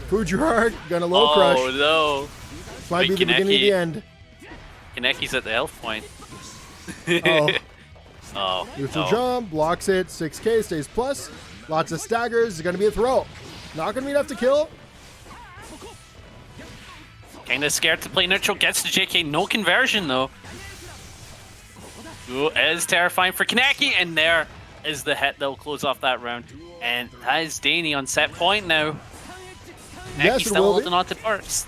Fujirak gonna low crush. Oh no. This might be the beginning of the end. Kaneki's at the health point. Oh. Neutral jump, blocks it, 6k, stays plus. Lots of staggers, it's gonna be a throw. Not gonna be enough to kill. Kinda scared to play neutral, gets the JK, no conversion though. Ooh, it is terrifying for Kaneki, and there is the hit that will close off that round. And that is Dany on set point now. Yes, Kaneki's still holding on to burst.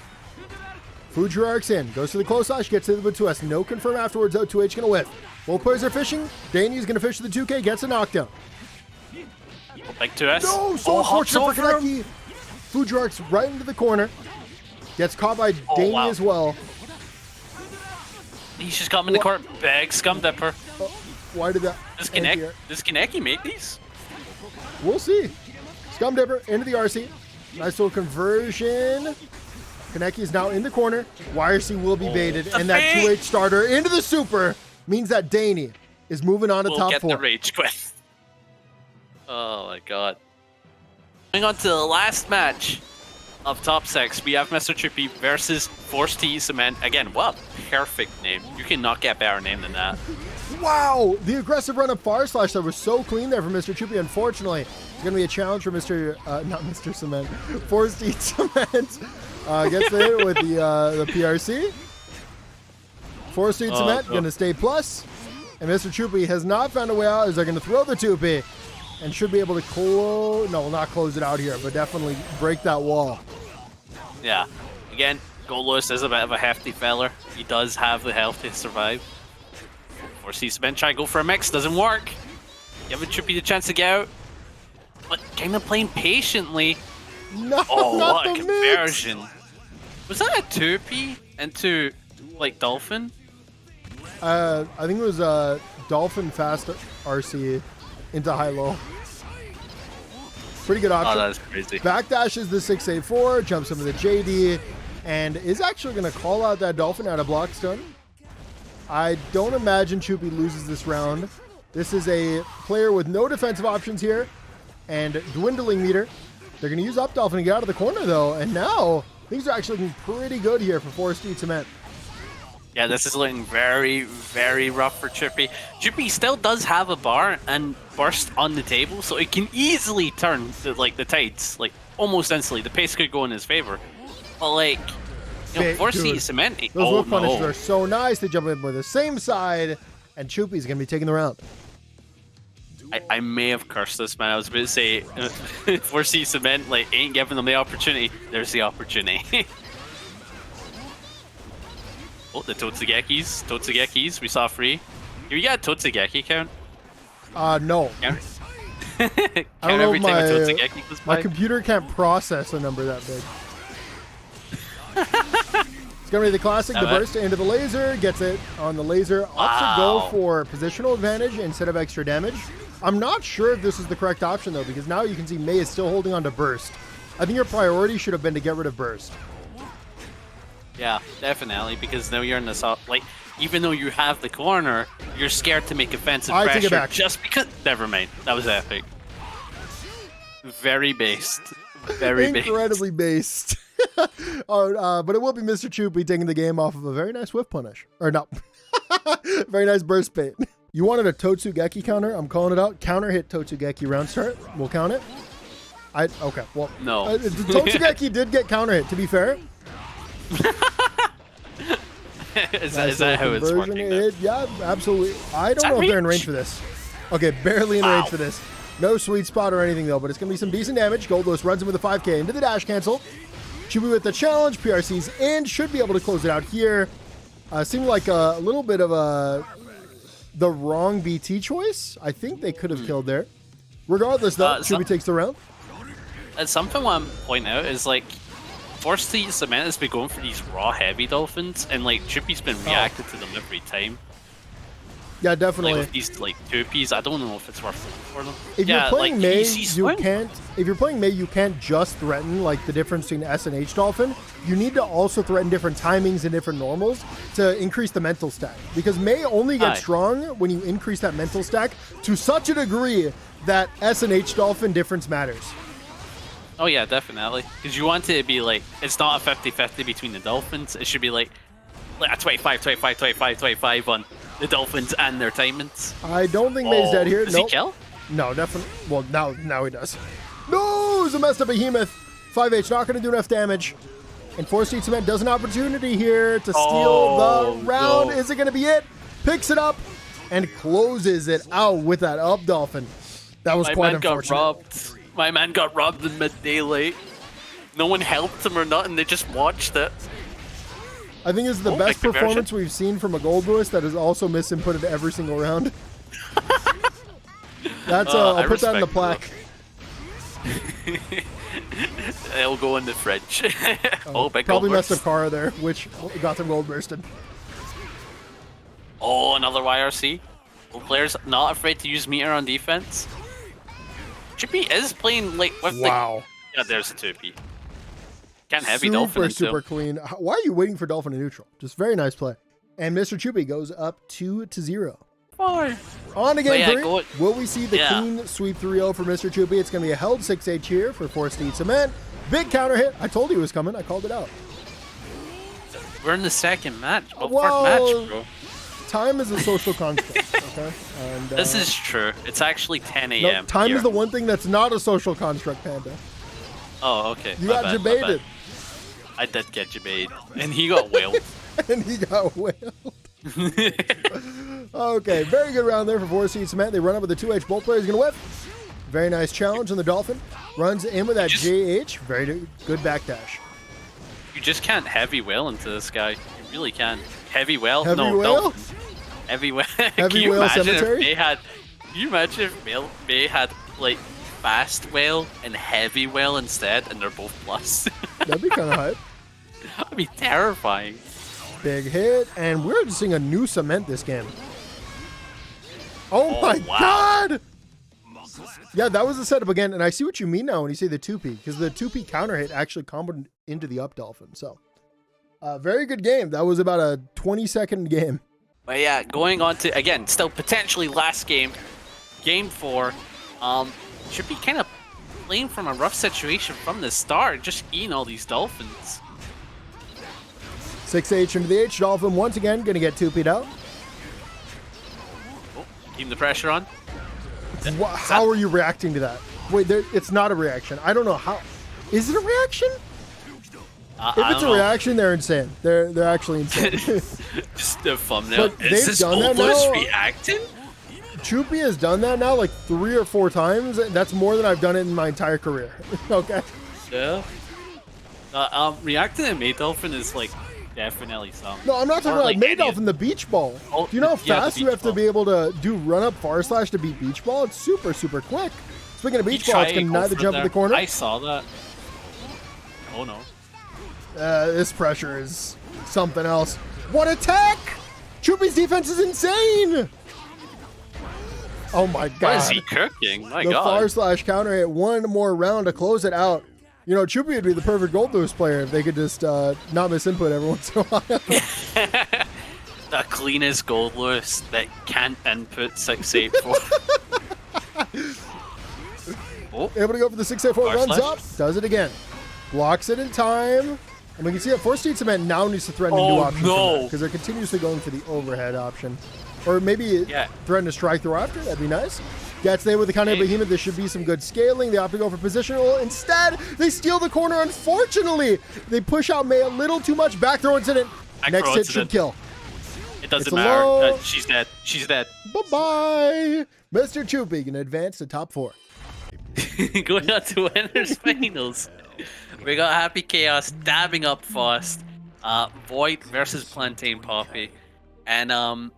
Fujirak's in, goes to the close slash, gets to the 2S. No confirm afterwards though, 2H gonna whiff. Both players are fishing. Dany's gonna fish the 2K, gets a knockdown. Back to us. No, so unfortunate for Kaneki. Fujirak's right into the corner. Gets caught by Dany as well. He's just got him in the corner. Big Scum Dipper. Why did that? Does Kaneki make these? We'll see. Scum Dipper into the RC. Nice little conversion. Kaneki is now in the corner. YRC will be baited. And that 2H starter into the super means that Dany is moving on to top 4. We'll get the rage quit. Oh my god. Moving on to the last match of top 6, we have Mr. Chupy versus Forced to EatCement. Again, what a perfect name. You cannot get a better name than that. Wow! The aggressive run of Fire Slash that was so clean there for Mr. Chupy. Unfortunately, it's going to be a challenge for not Mr. Cement, Forced to EatCement. Gets the hit with the PRC. Forced to EatCement, going to stay plus. And Mr. Chupy has not found a way out as they're going to throw the 2P. And should be able to not close it out here, but definitely break that wall. Yeah. Again, Goldlewis is a bit of a hefty feller. He does have the health to survive. Forced to EatCement, try to go for a mix, doesn't work. Giving Chupy the chance to get out. But kind of playing patiently. No, what a conversion. Was that a 2P into, like, Dolphin? I think it was Dolphin Fast RC into high-low. Pretty good option. Oh, that's crazy. Backdashes the 684, jumps into the JD, and is actually going to call out that Dolphin out of block stun. I don't imagine Chupy loses this round. This is a player with no defensive options here, and dwindling meter. They're going to use up Dolphin to get out of the corner, though, and now things are actually looking pretty good here for Forced to EatCement. Yeah, this is looking very, very rough for Chupy. Chupy still does have a bar and burst on the table, so it can easily turn the tides, like almost instantly. The pace could go in his favor. But like, Forced to EatCement. Those whip punishes are so nice. They jump in with the same side, and Chupy's gonna be taking the round. I may have cursed this, man. I was about to say, Forced to EatCement like ain't giving them the opportunity. There's the opportunity. Oh, the Totsugekis. We saw free. You got a Totsugeki count? No. Count I don't know every time a Totsugeki goes by? My computer can't process a number that big. It's going to be the classic, the burst into the laser, gets it on the laser. Opts to go for positional advantage instead of extra damage. I'm not sure if this is the correct option, though, because now you can see Mei is still holding on to Burst. I think your priority should have been to get rid of Burst. Yeah, definitely, because now you're in the soft, like, even though you have the corner, you're scared to make offensive I pressure take it back. just because. Never mind, that was epic. Very based. Very Incredibly based. But it will be Mr. Chupy taking the game off of a very nice whiff punish. Or no. Very nice burst bait. You wanted a Totsugeki counter? I'm calling it out. Counter hit Totsugeki round start. We'll count it. Okay, well. No. Totsugeki did get counter hit, to be fair. is that how it's working? Yeah, absolutely. I don't know if they're in range for this. Okay, barely in range for this. No sweet spot or anything, though, but it's going to be some decent damage. Goldlewis runs in with a 5K into the dash cancel. Chupy with the challenge, PRCs in, should be able to close it out here. Seemed like a little bit of the wrong BT choice. I think they could have killed there. Regardless, though, Chupy takes the round. And something I want to point out is, like, Force to Cement has been going for these raw heavy dolphins, and, like, Chupy's been reacting to them every time. Yeah, definitely. Like with these like 2Ps, I don't know if it's worth it for them. If you're playing Mei, you can't. If you're playing Mei, you can't just threaten like the difference between S and H Dolphin. You need to also threaten different timings and different normals to increase the mental stack. Because Mei only gets strong when you increase that mental stack to such a degree that S and H Dolphin difference matters. Oh yeah, definitely. Because you want it to be like, it's not a 50-50 between the Dolphins. It should be like a 25 on the Dolphins and their timings. I don't think Mei's dead here. Does he kill? No, definitely. Well, now he does. No, he's a messed up behemoth. 5H not going to do enough damage. And Force to Cement does an opportunity here to steal the round. No. Is it going to be it? Picks it up and closes it out with that up dolphin. That was quite unfortunate. My man got robbed in mid-daylight. No one helped him or nothing. They just watched it. I think this is the best performance we've seen from a Goldlewis that is also misinputted every single round. That's I'll put that in the plaque. It'll go in the fridge. Big probably messed up Kara there, which got them gold bursted. Oh, another YRC. Well, players not afraid to use meter on defense. Chupy is playing like with wow. Yeah, there's a 2P. Can't heavy Dolphin. Super clean. Why are you waiting for Dolphin in neutral? Just very nice play. And Mr. Chupy goes up 2-0. On to game 3. Will we see the clean sweep 3-0 for Mr. Chupy? It's going to be a held 6H here for Force to Cement. Big counter hit. I told you it was coming. I called it out. We're in the second match. Well, first match, bro. Time is a social construct, okay? And, this is true. It's actually 10 a.m. No, time is the one thing that's not a social construct, Panda. Oh, okay. You got jebaited. I did get jebaited. And he got whaled. Okay, very good round there for Force to Cement. They run up with the 2H. Both players going to whiff. Very nice challenge on the Dolphin. Runs in with that JH. Very good backdash. You just can't heavy whale into this guy. You really can't. Heavy whale? Heavy no, whale? Dolphin. Heavy whale. Heavy whale cemetery? Can you imagine if Mei had like fast whale and heavy whale instead, and they're both plus? That'd be kind of hype. That'd be terrifying. Big hit, and we're just seeing a new cement this game. Oh my god! Yeah, that was the setup again, and I see what you mean now when you say the 2P, because the 2P counter hit actually comboed into the up dolphin, so. Very good game. That was about a 20-second game. But yeah, going on to, again, still potentially last game, game 4. Should be kind of playing from a rough situation from the start, just eating all these dolphins. 6H into the H. Dolphin once again going to get 2P'd out. Oh, keeping the pressure on. How are you reacting to that? Wait, it's not a reaction. I don't know how. Is it a reaction? If it's a reaction, they're insane. They're actually insane. Just the thumbnail. But they've done that now. Reacting? Chupy has done that now like 3 or 4 times. That's more than I've done it in my entire career. Okay. Yeah. Reacting to Mei Dolphin is like definitely something. No, I'm not talking about Mei Dolphin, the beach ball. Do you know how fast you have to be able to do run up far slash to beat beach ball? It's super, super quick. Speaking of beach ball, it's going to deny the jump in the corner. I saw that. Oh no. This pressure is something else. What attack! Chupy's defense is insane! Oh my god. What is he cooking? My The god. far slash counter hit. One more round to close it out. You know, Chupy would be the perfect Goldlewis player if they could just not miss input every once in a while. The cleanest Goldlewis that can't input 684. Oh, Able to go for the 684, runs up, does it again. Blocks it in time. And we can see that Forced EatCement now needs to threaten a new option. No. Because they're continuously going for the overhead option. Or maybe threaten to strike through after. That'd be nice. Gets there with the Kaneki behemoth. There should be some good scaling. They opt to go for positional. Instead, they steal the corner. Unfortunately, they push out May a little too much. Back throw incident. Next hit should kill. It doesn't matter. She's dead. She's dead. Bye-bye. Mr. Chupy can advance to top 4. Going on to winners finals. We got Happy Chaos dabbing up Faust. Void versus PlantainPapi. And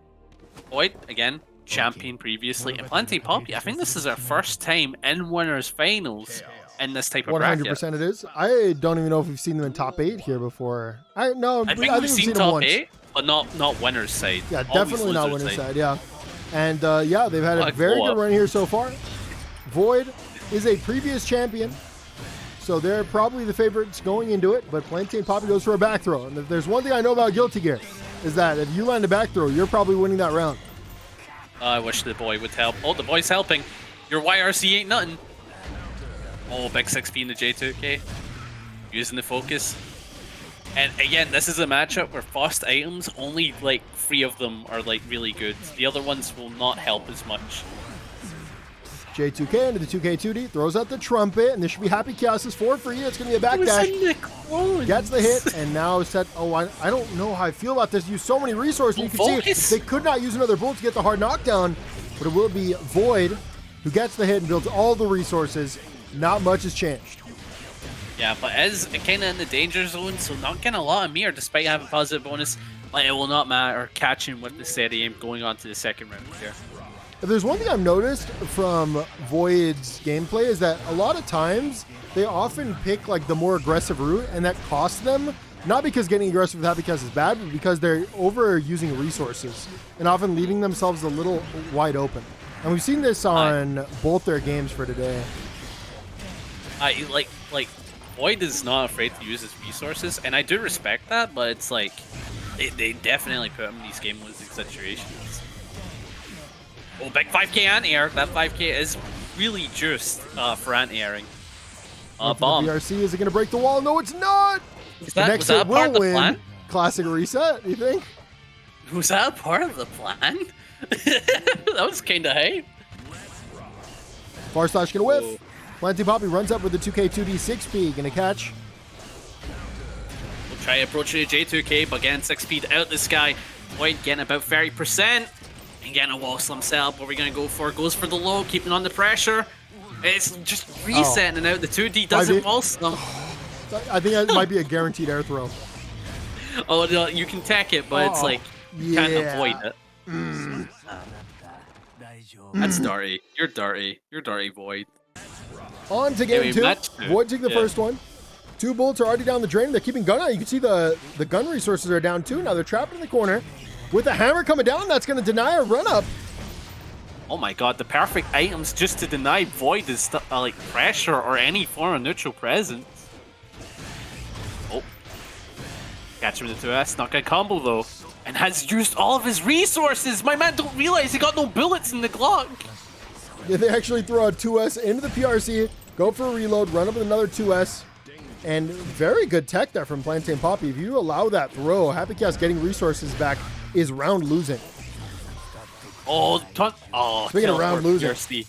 Void, again, champion previously. And PlantainPapi, I think this is our first time in winners finals in this type of bracket. 100% it is. I don't even know if we've seen them in top 8 here before. I think we've seen them top once. 8, but not winners side. Yeah, Always definitely not losers winners side, yeah. And yeah, they've had a very good run here so far. Void is a previous champion, so they're probably the favorites going into it, but PlantainPapi goes for a back throw. And if there's one thing I know about Guilty Gear, is that if you land a back throw, you're probably winning that round. I wish the boy would help. Oh, the boy's helping. Your YRC ain't nothing. Oh, big 6P in the J2K. Using the focus. And again, this is a matchup where Faust items, only like 3 of them are like really good. The other ones will not help as much. J2K into the 2K2D, throws out the trumpet, and this should be Happy Chaos's 4 for you. It's going to be a backdash. Gets the hit, and now set. Oh, I don't know how I feel about this. Use so many resources. You can see they could not use another bullet to get the hard knockdown, but it will be Void who gets the hit and builds all the resources. Not much has changed. Yeah, but as kind of in the danger zone, so not getting a lot of mirror despite having positive bonus. Like, it will not matter catching with the steady aim going on to the second round here. If there's one thing I've noticed from Void's gameplay is that a lot of times they often pick like the more aggressive route, and that costs them, not because getting aggressive with Happy Chaos is bad, but because they're overusing resources and often leaving themselves a little wide open. And we've seen this on both their games for today. Like Void is not afraid to use his resources, and I do respect that, but it's like they definitely put him in these game-losing situations. Oh, big 5k anti-air. That 5k is really juiced for anti-airing. Bomb. BRC, is it going to break the wall? No, it's not! Was that part of the plan? Classic reset, you think? Was that part of the plan? That was kind of hype. Far slash gonna whiff. PlantainPapi runs up with the 2K2D 6P. Gonna catch. We'll try approaching a J2K, but again, 6P out the sky. Void getting about 30%. And getting a wall slam setup. What we're going to go for? Goes for the low, keeping on the pressure. It's just resetting out. The 2D doesn't wall slam. I think that might be a guaranteed air throw. Oh, no, you can tech it, but it's like, you can't avoid it. That's dirty. You're dirty. You're dirty, Void. On to game 2. Void took the first one. 2 bullets are already down the drain. They're keeping gun out. You can see the gun resources are down too. Now they're trapped in the corner. With a hammer coming down, that's going to deny a run-up. Oh my god, the perfect items just to deny Void is like pressure or any form of neutral presence. Oh. Catch him in the 2S. Not going to combo though. And has used all of his resources. My man don't realize he got no bullets in the Glock. Yeah, they actually throw a 2S into the PRC, go for a reload, run up with another 2S. And very good tech there from PlantainPapi. If you allow that throw, Happy Chaos getting resources back is round losing. Speaking of round losing. PRC.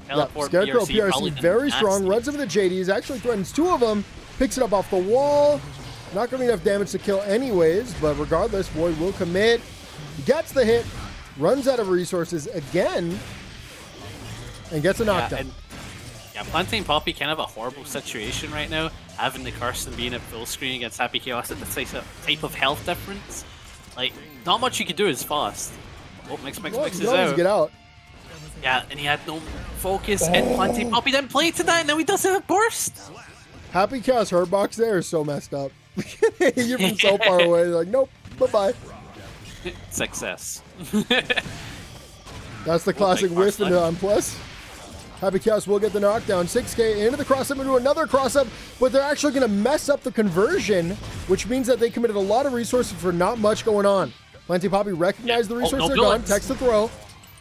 Scarecrow PRC very strong. Runs over the JDs, actually threatens 2 of them. Picks it up off the wall. Not going to be enough damage to kill anyways, but regardless, Void will commit. Gets the hit. Runs out of resources again. And gets a knockdown. Yeah, PlantainPapi kind of a horrible situation right now, having the curse and being at full screen against Happy Chaos at the type of health difference. Like, not much you could do is fast. Oh, mix is out. Get out. Yeah, and he had no focus, and PlantainPapi didn't play to that, and now he doesn't have burst. Happy Chaos hurt box there is so messed up. You're from so far away. Like, nope, bye-bye. Success. That's the classic big whiff first into plus. Happy Chaos will get the knockdown. 6K into the cross-up, into another cross-up, but they're actually going to mess up the conversion, which means that they committed a lot of resources for not much going on. PlantainPapi recognized the resources are gone, takes the throw,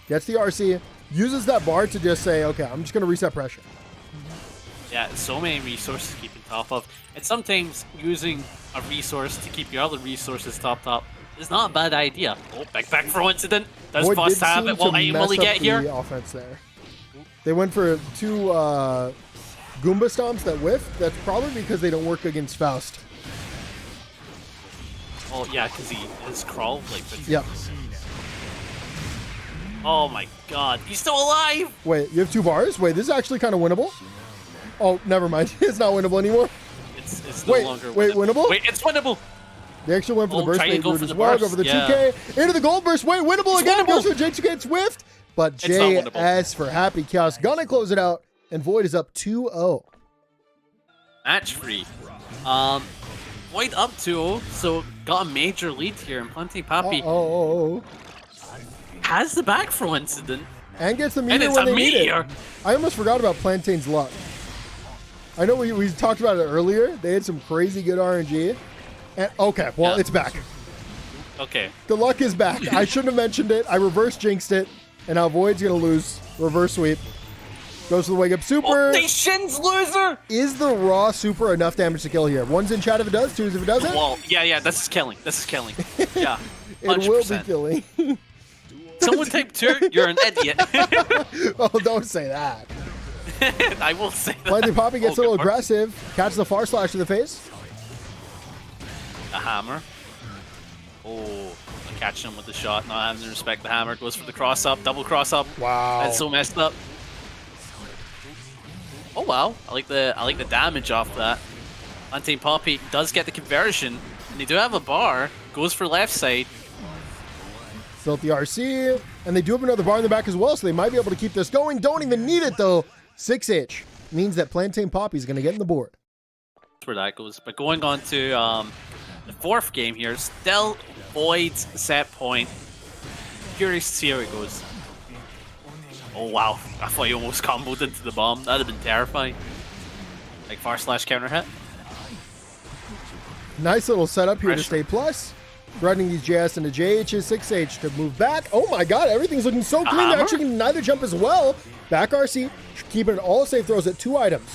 gets the RC, uses that bar to just say, okay, I'm just going to reset pressure. Yeah, so many resources to keep on top of. And sometimes using a resource to keep your other resources topped up is not a bad idea. Oh, backpack for incident. Does Faust have it? What item will he get here? Offense there. They went for 2 Goomba stomps that whiff. That's probably because they don't work against Faust. Oh, yeah, because he has crawl. Like, yep. Oh my god, he's still alive! Wait, you have 2 bars? Wait, this is actually kind of winnable. Oh, never mind. It's not winnable anymore. It's no longer winnable. Wait, winnable? Wait, it's winnable! They actually went for the burst bait route as well. Burst. Go for the 2K. Into the gold burst. Wait, winnable again. Goes for J2K. It's whiffed. But JS for Happy Chaos. Gonna close it out. And Void is up 2-0. Match free. Void up 2-0. So got a major lead here. And PlantainPapi has the back throw incident. And gets the meteor when they need it. I almost forgot about Plantain's luck. I know we talked about it earlier. They had some crazy good RNG. And, okay, well, it's back. Okay. The luck is back. I shouldn't have mentioned it. I reverse jinxed it. And now Void's going to lose. Reverse sweep. Goes to the wake up super. Nations loser! Is the raw super enough damage to kill here? 1's in chat if it does, 2's if it doesn't. Well, yeah, this is killing. This is killing. Yeah. 100%. It will be killing. Someone type 2, you're an idiot. Oh, don't say that. I will say that. PlantainPapi gets a little aggressive. Catches the far slash to the face. A hammer. Oh, catching him with the shot. Not having to respect the hammer. Goes for the cross up, double cross up. Wow. That's so messed up. Oh wow, I like the damage off that. PlantainPapi does get the conversion, and they do have a bar. Goes for left side. Built the RC, and they do have another bar in the back as well, so they might be able to keep this going. Don't even need it though. 6H means that PlantainPapi is going to get in the board. That's where that goes. But going on to the 4th game here, still Void's set point. Curious to see how it goes. Oh wow, I thought he almost comboed into the bomb. That'd have been terrifying. Like far slash counter hit. Nice little setup here to stay plus. Running these JS into JH's 6H to move back. Oh my god, everything's looking so clean. They're actually getting neither jump as well. Back RC, keeping it all safe, throws at 2 items.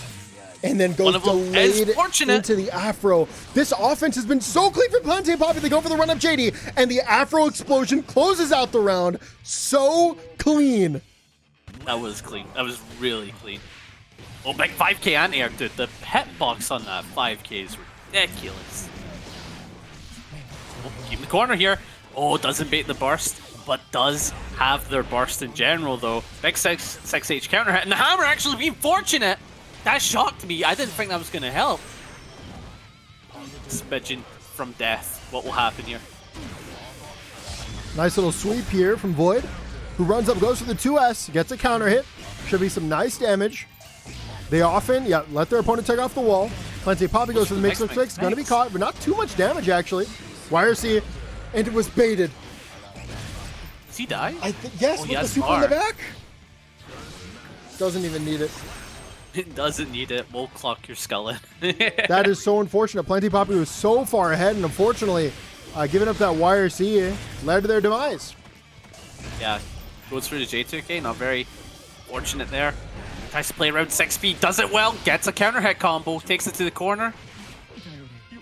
And then goes delayed into the Afro. This offense has been so clean for PlantainPapi. They go for the run up JD, and the Afro explosion closes out the round. So clean. That was clean. That was really clean. Oh, big 5K anti-air, dude. The pet box on that 5K is ridiculous. Oh, keep in the corner here. Oh, doesn't bait the burst, but does have their burst in general, though. Big 6H counter hit, and the hammer actually being fortunate. That shocked me. I didn't think that was going to help. Smidgen from death. What will happen here? Nice little sweep here from Void, who runs up, goes for the 2S, gets a counter hit. Should be some nice damage. They often, let their opponent take off the wall. PlantainPapi goes for the mix. Going to be caught, but not too much damage, actually. YRC, and it was baited. Does he die? I think yes, with the super in the back. Doesn't even need it. It doesn't need it. We'll clock your skull in. That is so unfortunate. PlantainPapi was so far ahead, and unfortunately, giving up that YRC led to their demise. Yeah, goes for the J2K. Not very fortunate there. Tries to play around 6 speed. Does it well. Gets a counter hit combo. Takes it to the corner.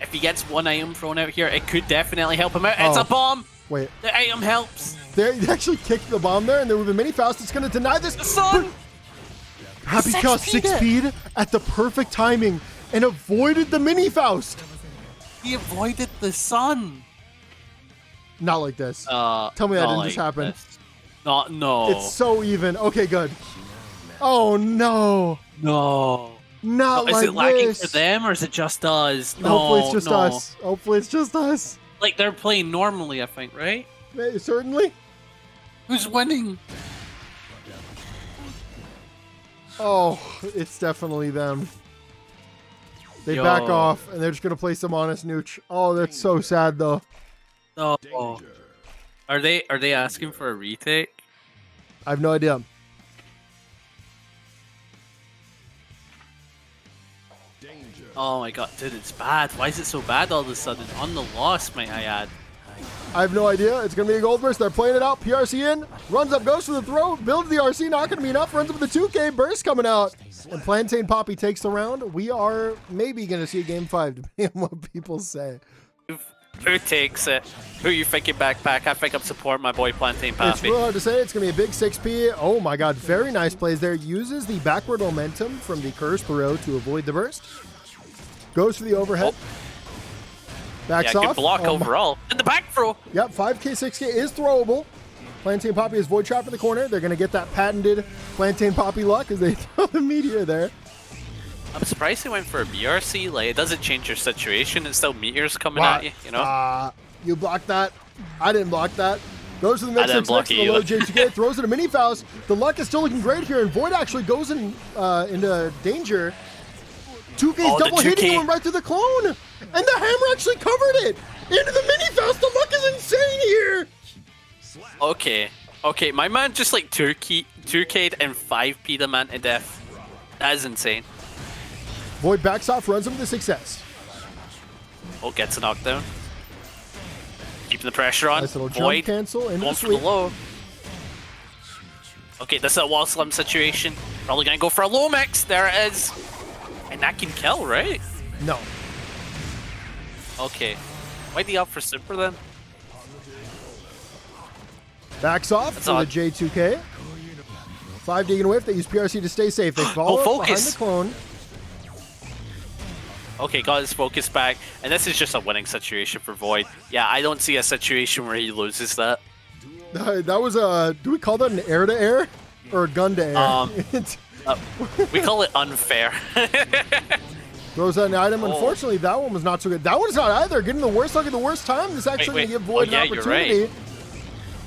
If he gets one item thrown out here, it could definitely help him out. It's a bomb. Wait. The item helps. They actually kicked the bomb there, and there with a mini Faust. It's going to deny this. The sun. Happy Chaos 6 speed at the perfect timing and avoided the mini Faust. He avoided the sun. Not like this. Tell me that didn't just happen. No. It's so even. Okay, good. Oh no. No. Not like this. Is it lagging for them or is it just us? No, hopefully it's just us. Hopefully it's just us. Like they're playing normally, I think, right? Certainly. Who's winning? Oh, it's definitely them. They back off and they're just gonna play some honest nooch. Oh, that's so sad though. Oh. Are they asking for a retake? I have no idea. Oh my god, dude, it's bad. Why is it so bad all of a sudden? On the loss, might I add. I have no idea. It's going to be a gold burst. They're playing it out. PRC in. Runs up, goes for the throw. Builds the RC. Not going to be enough. Runs up with the 2K. Burst coming out. And PlantainPapi takes the round. We are maybe going to see a game 5, depending on what people say. Who takes it? Who are you thinking backpack? I think I'm supporting my boy It's PlantainPapi. real hard to say. It's going to be a big 6P. Oh my god. Very nice plays there. Uses the backward momentum from the curse throw to avoid the burst. Goes for the overhead. Backs Yeah, off. good block overall. And the back throw. Yep, 5K, 6K is throwable. PlantainPapi is void trap in the corner. They're going to get that patented PlantainPapi luck as they throw the meteor there. I'm surprised they went for a BRC. Like, it doesn't change your situation. It's still meteors coming at you, you know? You blocked that. I didn't block that. Goes to the I mid didn't 6 block next to the it low either. J2K. Throws it a mini Faust. The luck is still looking great here, and Void actually goes into danger. 2K's double the 2K. hitting going right through the clone. And the hammer actually covered it. Into the mini Faust. The luck is insane here. Okay, my man just like 2K'd and 5P'd a man to death. That is insane. Void backs off, runs him to success. Oh, gets a knockdown. Keeping the pressure on. Nice little jump Void. cancel into Going the for the sweep. low. Okay, this is a wall slam situation. Probably gonna go for a low mix. There it is. And that can kill, right? No. Okay. Why'd he opt for super then? Backs off That's for odd. the J2K. 5 dig and whiff. They use PRC to stay safe. They follow up behind focus. the clone. Okay, got his focus back. And this is just a winning situation for Void. Yeah, I don't see a situation where he loses that. That was a. Do we call that an air to air or a gun to air? We call it unfair. Throws out an item. Oh. Unfortunately, that one was not so good. That one's not either. Getting the worst luck at the worst time. This actually going to give Void yeah, an you're opportunity. right.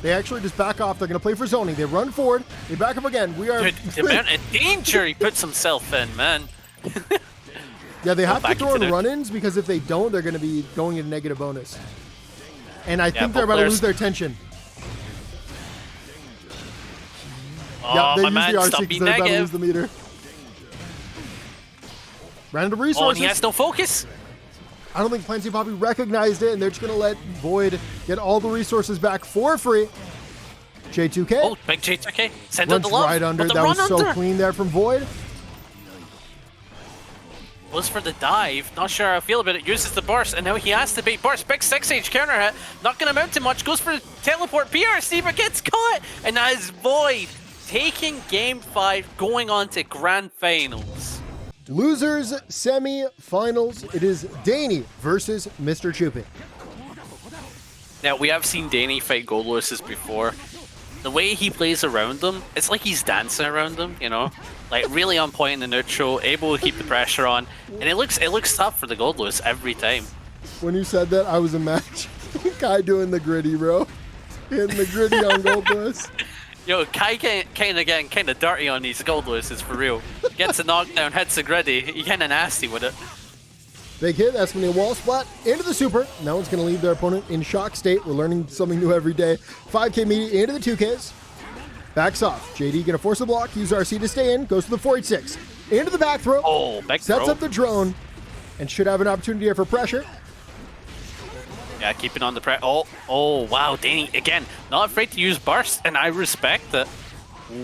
They actually just back off. They're going to play for zoning. They run forward. They back up again. We are. Dude, the amount of danger he puts himself in, man. Yeah, they have to back throw into in the- run-ins because if they don't, they're going to be going into negative bonus. And I think they're both about to players- lose their tension. Oh, Yeah, they my use man, the RC stop because being they're about to lose negative. the meter. Random Oh, resources. and he has no focus. I don't think PlantainPapi recognized it, and they're just going to let Void get all the resources back for free. J2K Oh, big J2K. Send out runs the love. right under. With the That was run so under. clean there from Void. Goes for the dive. Not sure how I feel about it. Uses the burst, and now he has to bait burst. Big 6H counter hit. Not going to amount to much. Goes for the teleport PRC, but gets caught. And that is Void taking game 5, going on to grand finals. Losers semi-finals. It is Dany versus Mr. Chupy. Now, we have seen Dany fight Goldlewis before. The way he plays around them, it's like he's dancing around them, you know? Like, really on point in the neutral, able to keep the pressure on. And it looks tough for the Goldlewis every time. When you said that, I was imagining Kai doing the gritty, bro. Hitting the gritty on Goldlewis. Yo, Kai kind of getting kind of dirty on these Goldlewis's for real. Gets a knockdown, hits a gritty. He kind of nasty with it. Big hit. That's going to be a wall splat into the super. That one's going to leave their opponent in shock state. We're learning something new every day. 5K media into the 2Ks. Backs off. JD going to force the block. Use RC to stay in. Goes to the 486. Into the back throw. Oh, big Sets throw. up the drone. And should have an opportunity here for pressure. Yeah, keeping on the press. Oh, wow, Dany, again, not afraid to use burst, and I respect it.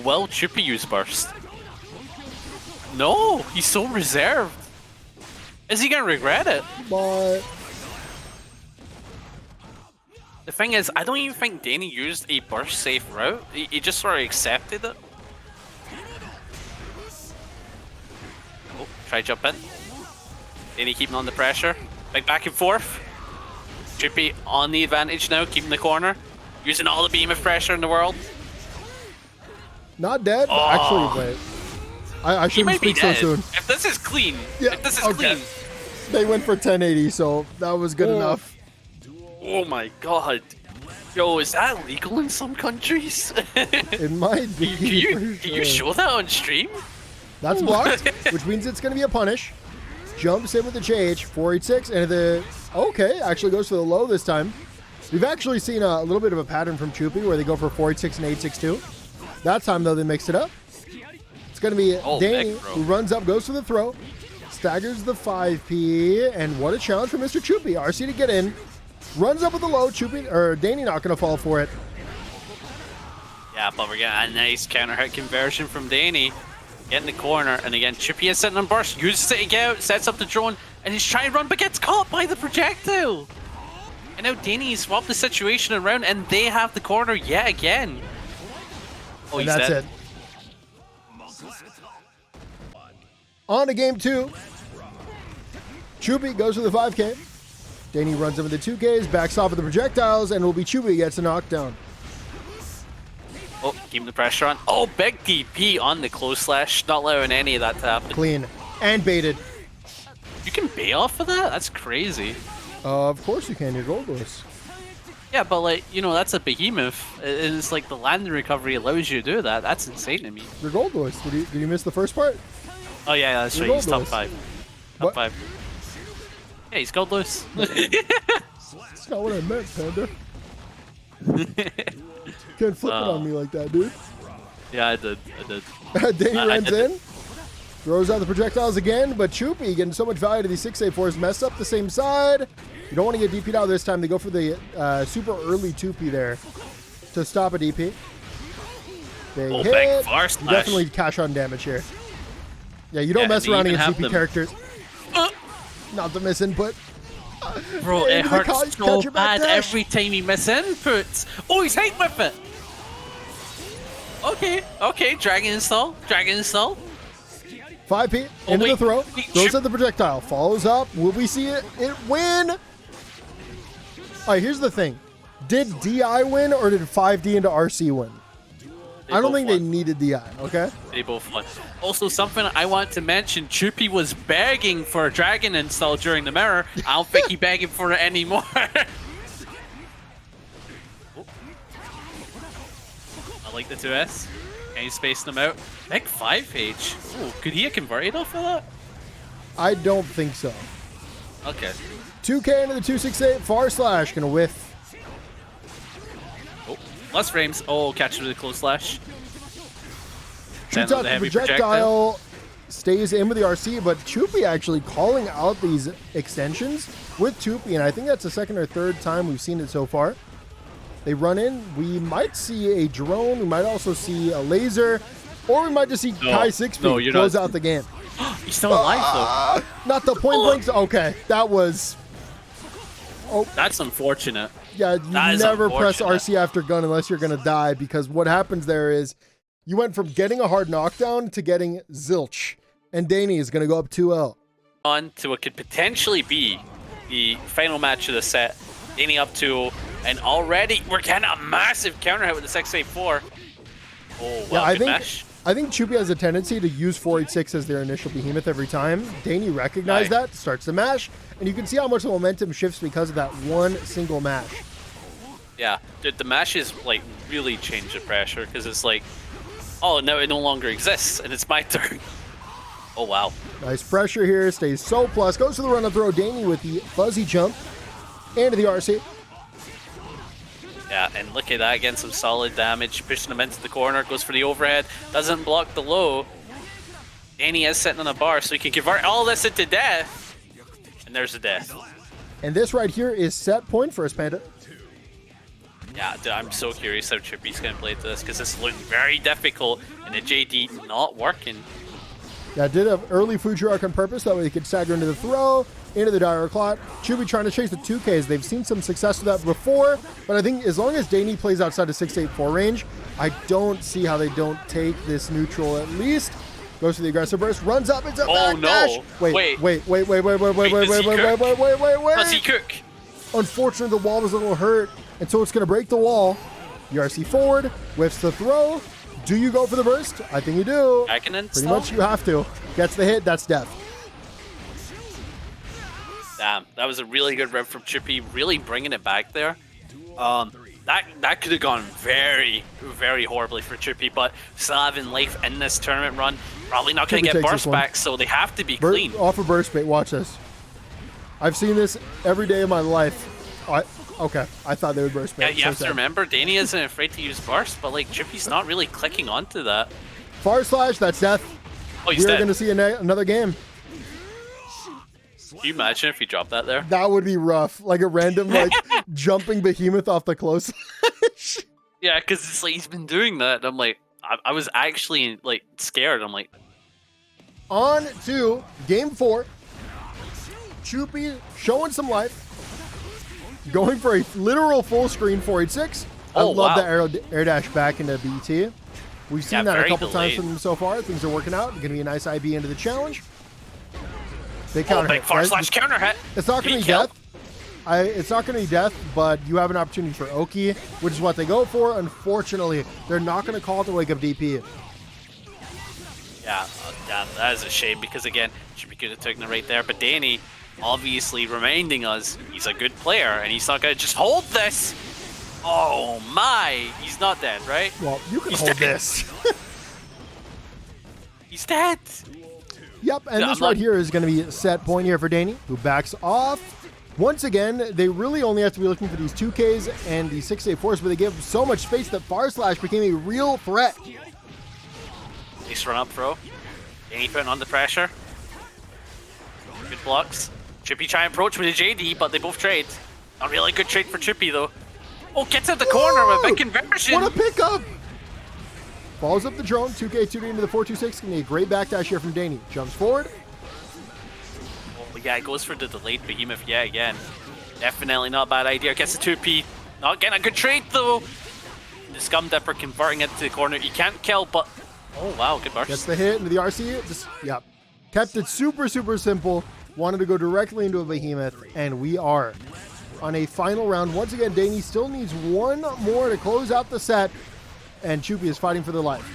Well, Chupy use burst. No, he's so reserved. Is he gonna regret it? But The thing is, I don't even think Dany used a burst safe route. He just sort of accepted it. Oh, try jump in. Dany keeping on the pressure. Big back and forth. Chupy on the advantage now, keeping the corner. Using all the beam of pressure in the world. not dead. Oh. Actually, wait. I He shouldn't might be speak so dead. soon. If this is clean, Yeah, if this is okay. clean. They went for 1080, so that was good enough. Oh my god. Yo, is that legal in some countries? It might be. Can you show that on stream? That's blocked, which means it's going to be a punish. Jumps in with the JH, 486, and the... Okay, actually goes for the low this time. We've actually seen a little bit of a pattern from Chupy where they go for 486 and 862. That time, though, they mixed it up. It's going to be Dany, who runs up, goes for the throw, staggers the 5P, and what a challenge for Mr. Chupy. RC to get in, runs up with the low. Dany not going to fall for it. Yeah, but we're getting a nice counter hit conversion from Dany. Get in the corner, and again, Chupy is sitting on burst, uses it to get out, sets up the drone, and he's trying to run, but gets caught by the projectile. And now Dany swapped the situation around, and they have the corner yet again. Oh, and that's dead. it. On to game 2. Chupy goes for the 5K. Dany runs over the 2Ks, backs off of the projectiles, and will be Chupy gets a knockdown. Oh, keeping the pressure on. Oh, big DP on the close slash. Not allowing any of that to happen. Clean. And baited. You can bait off of that? That's crazy. Of course you can. You're Goldlewis. Yeah, but like, you know, that's a behemoth. It's like the landing recovery allows you to do that. That's insane to me. You're Goldlewis. Did you miss the first part? Oh yeah, that's right. He's top 5. Top 5. Yeah, he's Goldlewis. That's not what I meant, Panda. Can't flip it on me like that, dude. Yeah, I did. Dany runs in, throws out the projectiles again, but Chupy getting so much value to these 684s, mess up the same side. You don't want to get DP'd out this time. They go for the super early 2P there to stop a DP. They hit. Big far slash. You definitely cash on damage here. Yeah, you don't mess around against DP characters. Not the misinput. Bro, it hurts so bad every time he misinputs. Oh, he's hate with it. Okay, dragon install. 5P into the throw. Throws at the projectile. Follows up. Will we see it win? All right, here's the thing. Did DI win or did 5D into RC win? I don't think they needed DI, okay? They both won. Also, something I want to mention, Chupy was begging for a dragon install during the mirror. I don't think he's begging for it anymore. I like the 2S. Can you space them out? Big 5H. Ooh, could he have converted off of that? I don't think so. Okay. 2K into the 268. Far slash. Gonna whiff. Oh, less frames. Oh, catch it with a close slash. Shoots out the projectile. Stays in with the RC, but Chupy actually calling out these extensions with Chupy, and I think that's the second or third time we've seen it so far. They run in. We might see a drone. We might also see a laser, or we might just see Kai 6P close out the game. He's still alive, though. Not the point blank. Okay, that was... Oh, that's unfortunate. Yeah, you never press RC after gun unless you're going to die, because what happens there is you went from getting a hard knockdown to getting zilch, and Dany is going to go up 2-0. On to what could potentially be the final match of the set. Dany up 2, and already we're getting a massive counter hit with the 684. Oh, wow, yeah, I think Chupy has a tendency to use 486 as their initial behemoth every time. Dany recognized that, starts to mash, and you can see how much the momentum shifts because of that one single mash. Yeah, dude, the mashes like really change the pressure because it's like, oh, now it no longer exists, and it's my turn. Oh, wow. Nice pressure here, stays so plus, goes to the run and throw. Dany with the fuzzy jump into the RC. Yeah, and look at that, again, some solid damage, pushing him into the corner, goes for the overhead, doesn't block the low. Dany is sitting on a bar, so he can convert all this into death. And there's a death. And this right here is set point for us, Panda. Yeah, dude, I'm so curious how Chupy's going to play this, because this is looking very difficult, and the JD not working. Yeah, did an early Fuji arc on purpose, that way he could stagger into the throw, into the dire clot. Chupy trying to chase the 2Ks. They've seen some success with that before, but I think as long as Dany plays outside of 684 range, I don't see how they don't take this neutral at least. Goes to the aggressive burst, runs up, it's a back dash. Wait. Does he cook? Unfortunately, the wall was a little hurt, and so it's going to break the wall. ERC forward, whiffs the throw. Do you go for the burst? I think you do. I can install. Pretty much you have to. Gets the hit, that's death. Damn, that was a really good rep from Chupy, really bringing it back there. That could have gone very, very horribly for Chupy, but still having life in this tournament run, probably not going to get burst back, so they have to be clean. Off of burst bait, watch this. I've seen this every day of my life. Okay, I thought they would burst Yeah, bait. you have to remember, Dany isn't afraid to use burst, but like Chupy's not really clicking onto that. Far slash, that's death. Oh, he's We're dead. going to see another game. Can you imagine if you dropped that there? That would be rough. Like a random, like, jumping behemoth off the close. Yeah, because it's like he's been doing that. And I'm like, I was actually like scared. I'm like, On to game 4. Chupy showing some life. Going for a literal full screen 486. I Oh, love wow. the air dash back into BT. We've seen Yeah, that a very couple times delayed. from them so far. Things are working out. Going to be a nice IB into the challenge. They oh, counter big hit. far Guys, slash counter hit. it's not going to be kill? death. It's not going to be death, but you have an opportunity for Oki, which is what they go for. Unfortunately, they're not going to call it the wake up DP. Yeah, that is a shame because again, Chupy could have taken it right there. But Dany, obviously reminding us he's a good player and he's not going to just hold this. Oh my, he's not dead, right? Well, you can He's hold dead. this. He's dead. Yep, and Yeah, this I'm not- right here is going to be a set point here for Dany, who backs off. Once again, they really only have to be looking for these 2Ks and the 6A force, but they give so much space that Far Slash became a real threat. Nice run up throw. Dany putting on the pressure. Good blocks. Chupy try and approach with a JD, but they both trade. A really good trade for Chupy though. Oh, gets out the corner with a big conversion. What a pickup! Follows up the drone, 2K, 2D into the 426. Gonna be a great backdash here from Dany. Jumps forward. Oh, yeah, it goes for the delayed behemoth. Yeah, again. Definitely not a bad idea. Gets the 2P. Not getting a good trade though. The Scum Dipper converting it to the corner. You can't kill, but oh wow, good burst. Gets the hit into the RC. Yep. Kept it super, super simple. Wanted to go directly into a behemoth, and we are on a final round. Once again, Dany still needs one more to close out the set, and Chupy is fighting for their life.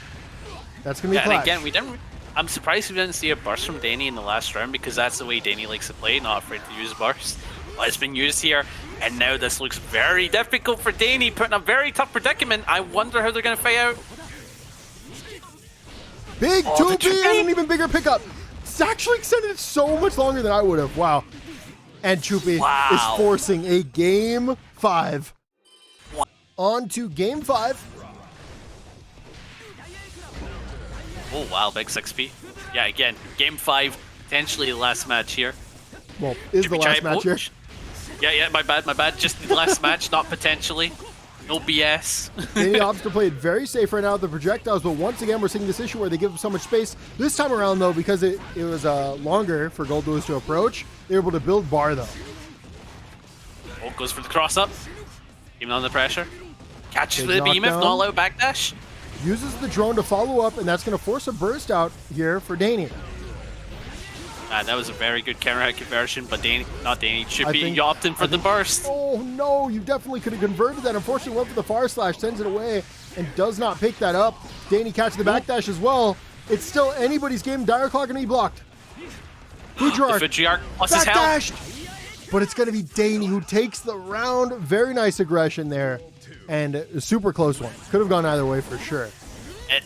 That's going to be a And clash. again, we didn't. I'm surprised we didn't see a burst from Dany in the last round because that's the way Dany likes to play, not afraid to use burst. But it's been used here, and now this looks very difficult for Dany, put in a very tough predicament. I wonder how they're going to fight out. Big Oh, the 2P 2P. and an even bigger pickup. It's actually extended it so much longer than I would have. Wow. And Chupy Wow. is forcing a game 5. Wow. On to game 5. Oh wow, big 6P. Yeah, again, game 5, potentially the last match here. Well, is the Chupy try last and match here. poach. Yeah, my bad. Just the last match, not potentially. No BS. Dany opts to play it very safe right now with the projectiles, but once again, we're seeing this issue where they give him so much space. This time around, though, because it was longer for Goldlewis to approach, they were able to build bar, though. Oh, goes for the cross up. Even on the pressure. Catches Big the behemoth, knockdown. not allowed backdash. Uses the drone to follow up, and that's going to force a burst out here for Dany. That was a very good counter hit conversion, but not Dany, I Chupy think- opting for the burst. Oh, no, you definitely could have converted that. Unfortunately, went for the far slash, sends it away, and does not pick that up. Dany catches the backdash as well. It's still anybody's game. Dire Claw going to be blocked. The Fujiark Fujiark plus his health. backdashed! But it's going to be Dany who takes the round. Very nice aggression there. And a super close one. Could have gone either way for sure.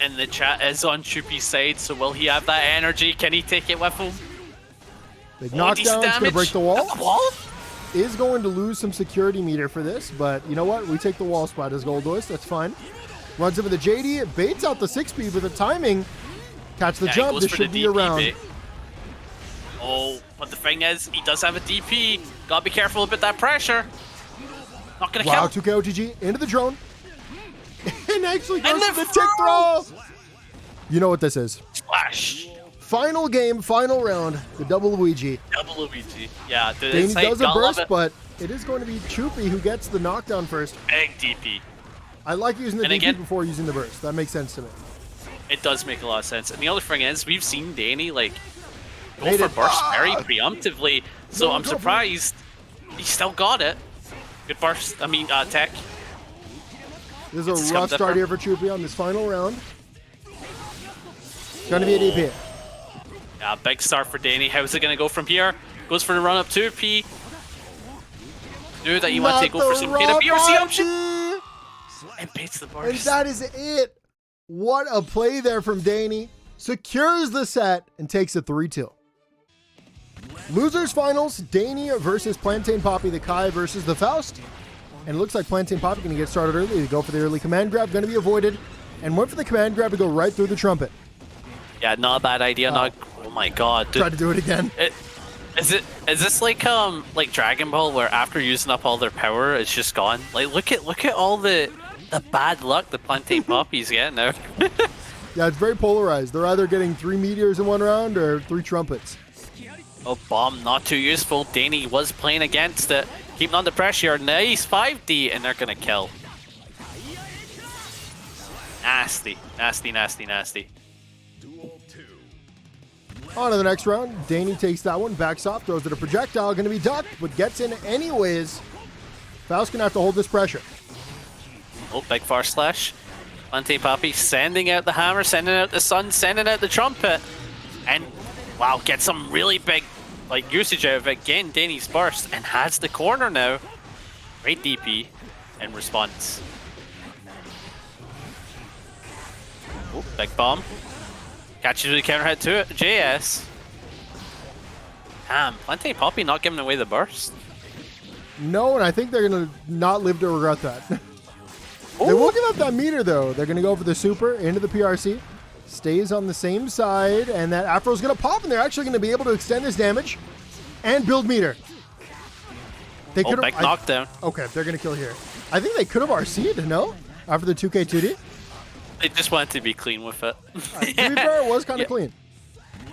And the chat is on Chupy's side, so will he have that energy? Can he take it with him? Big Oh, knockdown. decent It's going to damage. break the wall. At the wall? Is going to lose some security meter for this, but you know what? We take the wall spot as Goldlewis. That's fine. Runs over the JD. It baits out the 6B with the timing. Catch the Yeah, he jump. goes This for should the be DP around. bait. Oh, but the thing is, he does have a DP. Gotta be careful about that pressure. Not gonna Wow, kill. 2K OTG into the drone. And actually goes And for the the tick throw. You know what this is. Splash. Final game, final round, the double Luigi. Double Luigi. Yeah, dude, Dany it's like, does a gotta love burst, it. but it is going to be Chupy who gets the knockdown first. Big DP. I like using the And DP again- before using the burst. That makes sense to me. It does make a lot of sense. And the other thing is, we've seen Dany like go Made for it. burst Ah! very preemptively, so No, I'm go for it. surprised he still got it. Good burst. I mean, tech. This It's is a scum rough dipper. start here for Chupy on this final round. Going to be a DP. Yeah, big start for Dany. How's it gonna go from here? Goes for the run up 2P. Knew that you want to go for some kind of BRC option. And baits the And burst. that is it. What a play there from Dany. Secures the set and takes a 3-2. Losers finals, Dany versus PlantainPapi, the Kai versus the Faust. And it looks like PlantainPapi going to get started early. They go for the early command grab, going to be avoided. And went for the command grab to go right through the trumpet. Yeah, not a bad idea. Oh my god, dude. Tried to do it again. Is this like Dragon Ball where after using up all their power it's just gone? Like look at all the bad luck the PlantainPapi's getting now. Yeah, it's very polarized. They're either getting 3 meteors in one round or 3 trumpets. Oh, bomb not too useful. Dany was playing against it. Keeping under pressure. Nice 5D and they're gonna kill. Nasty. Nasty, nasty, nasty. On to the next round. Dany takes that one, backs off, throws it a projectile, going to be ducked, but gets in anyways. Faust going to have to hold this pressure. Oh, big far slash. PlantainPapi sending out the hammer, sending out the sun, sending out the trumpet. And, wow, gets some really big usage out of it. Again, Dany's burst and has the corner now. Great DP in response. Oh, big bomb. Catches with the counter hit to it. JS. Damn, PlantainPapi not giving away the burst. No, and I think they're going to not live to regret that. They will give up that meter, though. They're going to go for the super into the PRC. Stays on the same side, and that Afro's going to pop, and they're actually going to be able to extend this damage and build meter. They could big knockdown. Okay, they're going to kill here. I think they could have RC'd, no? After the 2K2D? They just wanted to be clean with it. To be fair, it was kind of clean.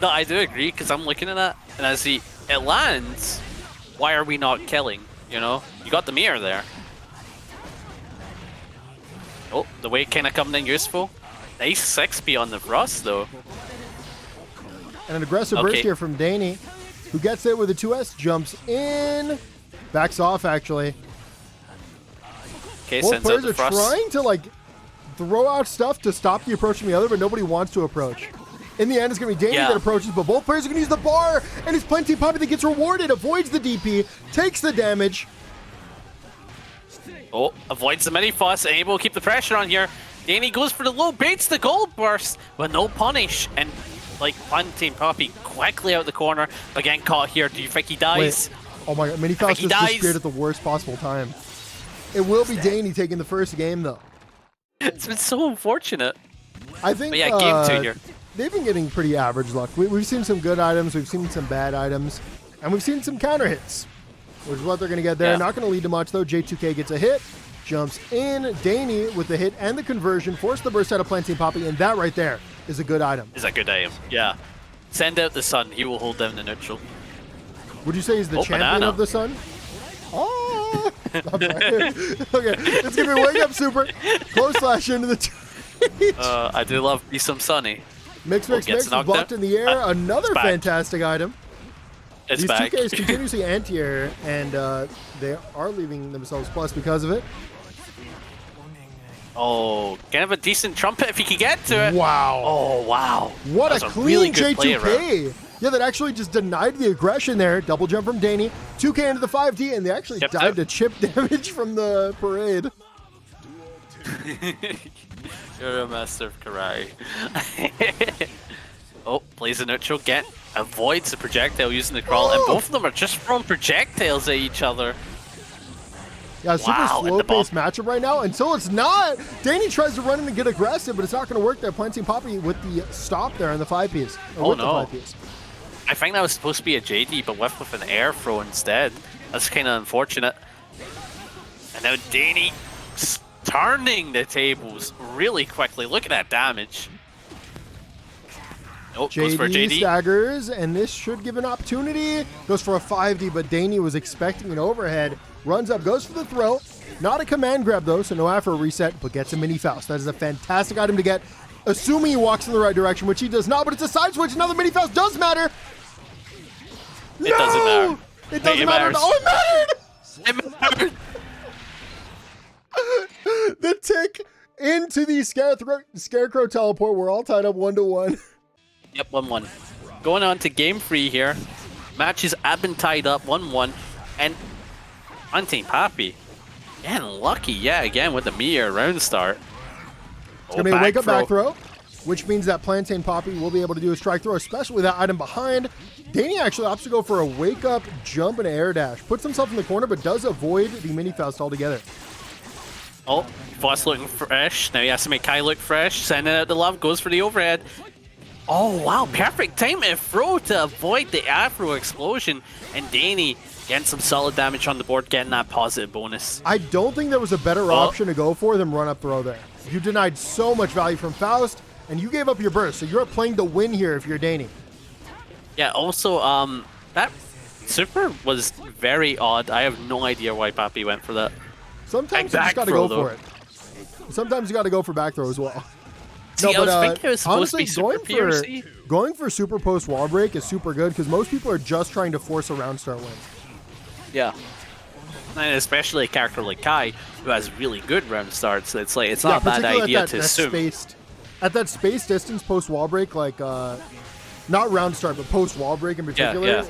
No, I do agree, because I'm looking at that, and I see it lands. Why are we not killing? You know? You got the mirror there. Oh, the weight kind of coming in useful. Nice 6p on the thrust, though. And an aggressive burst here from Dany, who gets it with a 2S, jumps in, backs off, actually. Okay, both sends out players the are thrust. trying to, throw out stuff to stop the approach from the other, but nobody wants to approach. In the end, it's going to be Dany that approaches, but both players are going to use the bar, and it's PlantainPapi that gets rewarded, avoids the DP, takes the damage. Oh, avoids the mini fuss, and able to keep the pressure on here. Dany goes for the low, baits the gold burst, but no punish. And PlantainPapi quickly out the corner, but getting caught here. Do you think he dies? Wait. Oh my god, Mini Faust just disappeared at the worst possible time. It will be Dany taking the first game, though. It's been so unfortunate. I think, but yeah, game 2 here. They've been getting pretty average luck. We've seen some good items, we've seen some bad items, and we've seen some counter hits, which is what they're going to get there. Yeah. Not going to lead to much, though. J2K gets a hit, jumps in. Dany with the hit and the conversion, force the burst out of PlantainPapi, and that right there is a good item. Is a good item, yeah. Send out the sun, he will hold down the neutral. Would you say he's the champion of the sun? Oh! I'm sorry. Okay, it's going to be Wake Up Super. Close slash into the tweet. I do love me some Sunny. Mix, blocked in the air. Another fantastic item. These 2Ks continuously anti-air, and they are leaving themselves plus because of it. Oh, can have a decent trumpet if he can get to it. Wow. Oh, wow. What a clean really good J2K. Yeah, that actually just denied the aggression there. Double jump from Dany. 2K into the 5D, and they actually died to chip damage from the parade. You're a master of karate. Oh, plays a neutral, avoids the projectile using the crawl, and both of them are just throwing projectiles at each other. Yeah, super slow-paced matchup right now until it's not. Dany tries to run in and get aggressive, but it's not going to work there. PlantainPapi with the stop there on the 5Ps. Oh, no. I think that was supposed to be a JD, but with an air throw instead. That's kind of unfortunate. And now Dany turning the tables really quickly. Look at that damage. Oh, goes for JD. Staggers, and this should give an opportunity. Goes for a 5D, but Dany was expecting an overhead. Runs up, goes for the throw. Not a command grab, though, so no after reset, but gets a Mini Faust. That is a fantastic item to get, assuming he walks in the right direction, which he does not, but it's a side switch. Another Mini Faust does matter. It doesn't matter. It doesn't matter. Oh, it mattered! It mattered! The tick into the Scarecrow teleport. We're all tied up 1-1. Yep, 1-1. Going on to game 3 here. Matches have been tied up 1-1. And PlantainPapi getting lucky, again with the Millia round start. It's going to be a wake up back throw. which means that PlantainPapi will be able to do a strike throw, especially with that item behind. Dany actually opts to go for a wake-up jump and an air dash. Puts himself in the corner, but does avoid the mini Faust altogether. Oh, Faust looking fresh. Now he has to make Kai look fresh. Sending out the love, goes for the overhead. Oh, wow. Perfect time to throw to avoid the Afro explosion. And Dany getting some solid damage on the board, getting that positive bonus. I don't think there was a better option to go for than run-up throw there. You denied so much value from Faust, and you gave up your burst, so you're playing to win here if you're Dany. Yeah, also, that super was very odd. I have no idea why Papi went for that. Sometimes you just got to go for it. Sometimes you got to go for back throw as well. See, I was thinking it was supposed to be super PRC. Going for super post wall break is super good because most people are just trying to force a round start win. Yeah. And especially a character like Kai, who has really good round starts. It's like, it's not a bad idea to assume. At that space distance post wall break, like, not round start, but post wall break in particular,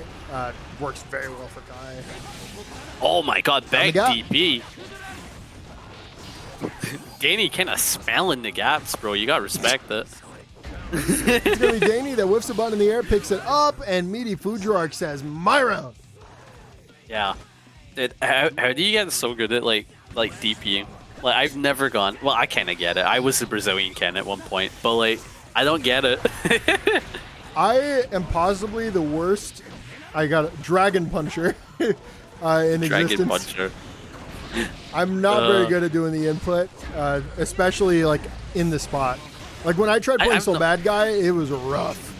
works very well for Kai. Oh my god, back DP. Dany kind of smelling the gaps, bro. You gotta respect it. It's gonna be Dany that whiffs a button in the air, picks it up, and Meaty Fujiark says, "My round." Yeah. How do you get so good at like DPing? Like, I've never gone. Well, I kind of get it. I was the Brazilian Ken at one point, but like, I don't get it. I am possibly the worst. I got a Dragon Puncher in Dragon existence. Puncher. I'm not very good at doing the input, especially like in the spot. Like when I tried playing So Bad Guy, it was rough.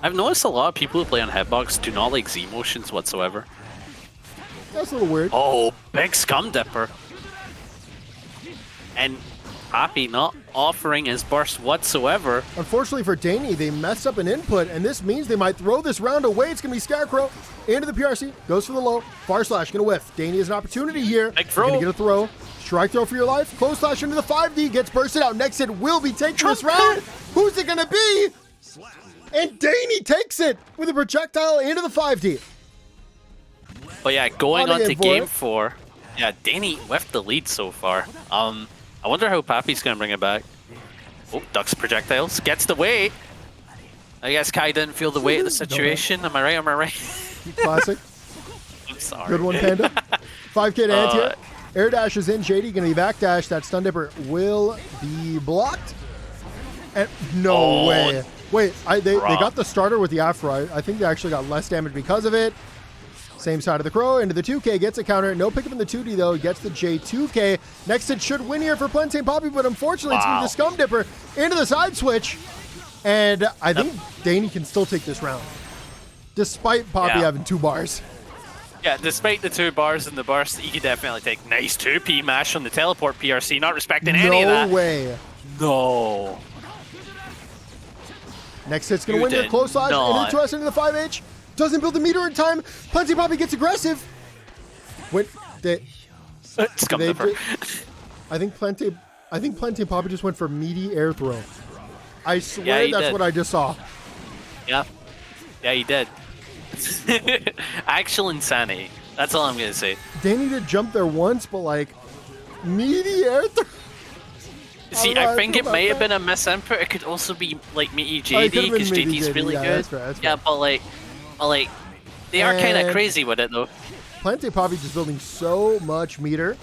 I've noticed a lot of people who play on Headbox do not like Z motions whatsoever. That's a little weird. Oh, big scum dipper. And Papi not offering his burst whatsoever. Unfortunately for Dany, they messed up an input, and this means they might throw this round away. It's going to be Scarecrow into the PRC, goes for the low, far slash, going to whiff. Dany has an opportunity here. Going to get a throw. Strike throw for your life. Close slash into the 5D, gets bursted out. Next hit will be taking this round. Who's it going to be? And Dany takes it with a projectile into the 5D. But yeah, going on to game 4. Yeah, Dany left the lead so far. I wonder how Papi's gonna bring it back. Oh, ducks projectiles, gets the weight. I guess Kai didn't feel the weight of the situation. Am I right? Am I right? Classic. I'm sorry. Good one, Panda. 5K to anti-air. Air dash is in. Shady gonna be back dash. That stun dipper will be blocked. And no way. Wait, they got the starter with the Afro. I think they actually got less damage because of it. Same side of the Crow, into the 2K, gets a counter. No pickup in the 2D, though. Gets the J2K. Next hit should win here for PlantainPapi, but unfortunately, it's going to be the Scum Dipper into the side switch. And I think Dany can still take this round, despite Papi having 2 bars. Yeah, despite the 2 bars in the burst, he could definitely take nice 2P mash on the teleport PRC, not respecting any of that. No way. No. Next hit's going to win here. Close side, into us into the 5H. Doesn't build the meter in time. PlantainPapi gets aggressive. Wait, Scum Dipper. I think PlantainPapi just went for meaty air throw. I swear that's what I just saw. Yeah. Yeah, he did. Actual insanity. That's all I'm going to say. Dany did jump there once, but like, meaty air throw. See, I think it may have been a misinput. It could also be like meaty JD, because JD's really good. That's right. But like, they are kind of crazy with it, though. PlantainPapi just building so much meter.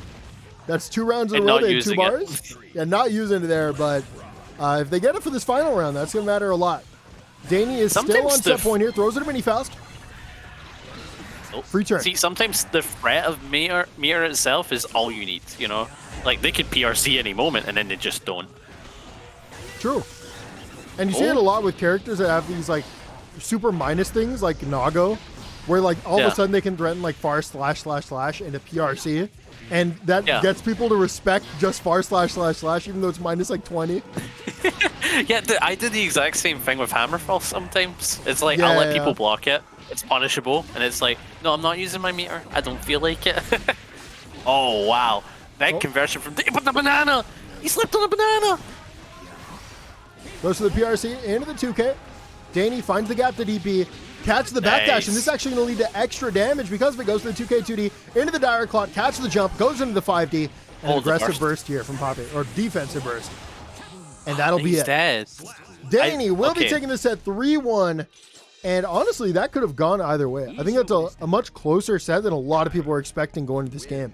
That's 2 rounds in a row. They had 2 bars. Yeah, not using it there, but if they get it for this final round, that's going to matter a lot. Dany is still on set point here. Throws it a mini Faust. Free turn. See, sometimes the threat of mirror itself is all you need, you know? Like, they could PRC any moment, and then they just don't. True. And you see it a lot with characters that have these, like, super minus things, like Nago, where, like, all of a sudden they can threaten, like, far slash into PRC. And that gets people to respect just far slash even though it's minus, like, 20. Yeah, I did the exact same thing with Hammerfall sometimes. It's like, I'll let people block it. It's punishable. And it's like, no, I'm not using my meter. I don't feel like it. Oh, wow. That conversion from the banana. He slipped on a banana. Goes to the PRC, into the 2K. Dany finds the gap to DP, catches the backdash, and this is actually going to lead to extra damage because of it. Goes to the 2K 2D, into the direct clock, catches the jump, goes into the 5D, and aggressive burst here from Papi, or defensive burst. And that'll be He's it. dead. Dany will be okay. taking this set 3-1. And honestly, that could have gone either way. I think that's a much closer set than a lot of people were expecting going into this game.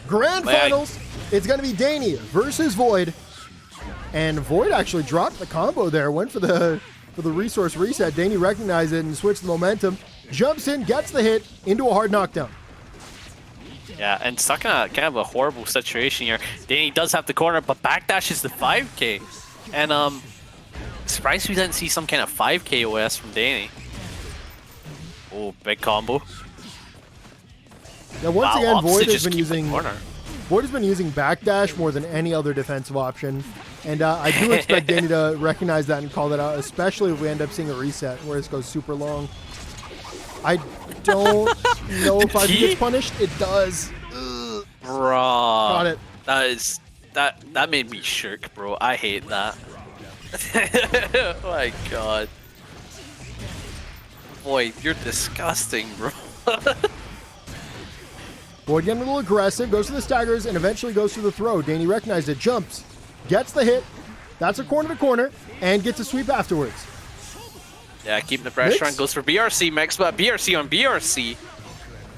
Grand finals, it's going to be Dany versus Void. And Void actually dropped the combo there, went for the resource reset. Dany recognized it and switched the momentum. Jumps in, gets the hit into a hard knockdown. Yeah, and stuck in a kind of a horrible situation here. Dany does have the corner, but backdashes the 5k. And surprised we didn't see some kind of 5k OS from Dany. Oh, big combo. Now once again, Opposite Void has just been keep the using corner. backdash more than any other defensive option. And I do expect Dany to recognize that and call that out, especially if we end up seeing a reset where this goes super long. I don't know if I gets punished. It does. Ugh. Bro. Got it. That made me shook, bro. I hate that. Oh my god. Boy, you're disgusting, bro. Void getting a little aggressive, goes to the staggers, and eventually goes to the throw. Dany recognized it, jumps, gets the hit. That's a corner to corner, and gets a sweep afterwards. Yeah, keeping the pressure on. Goes for BRC mix, but BRC on BRC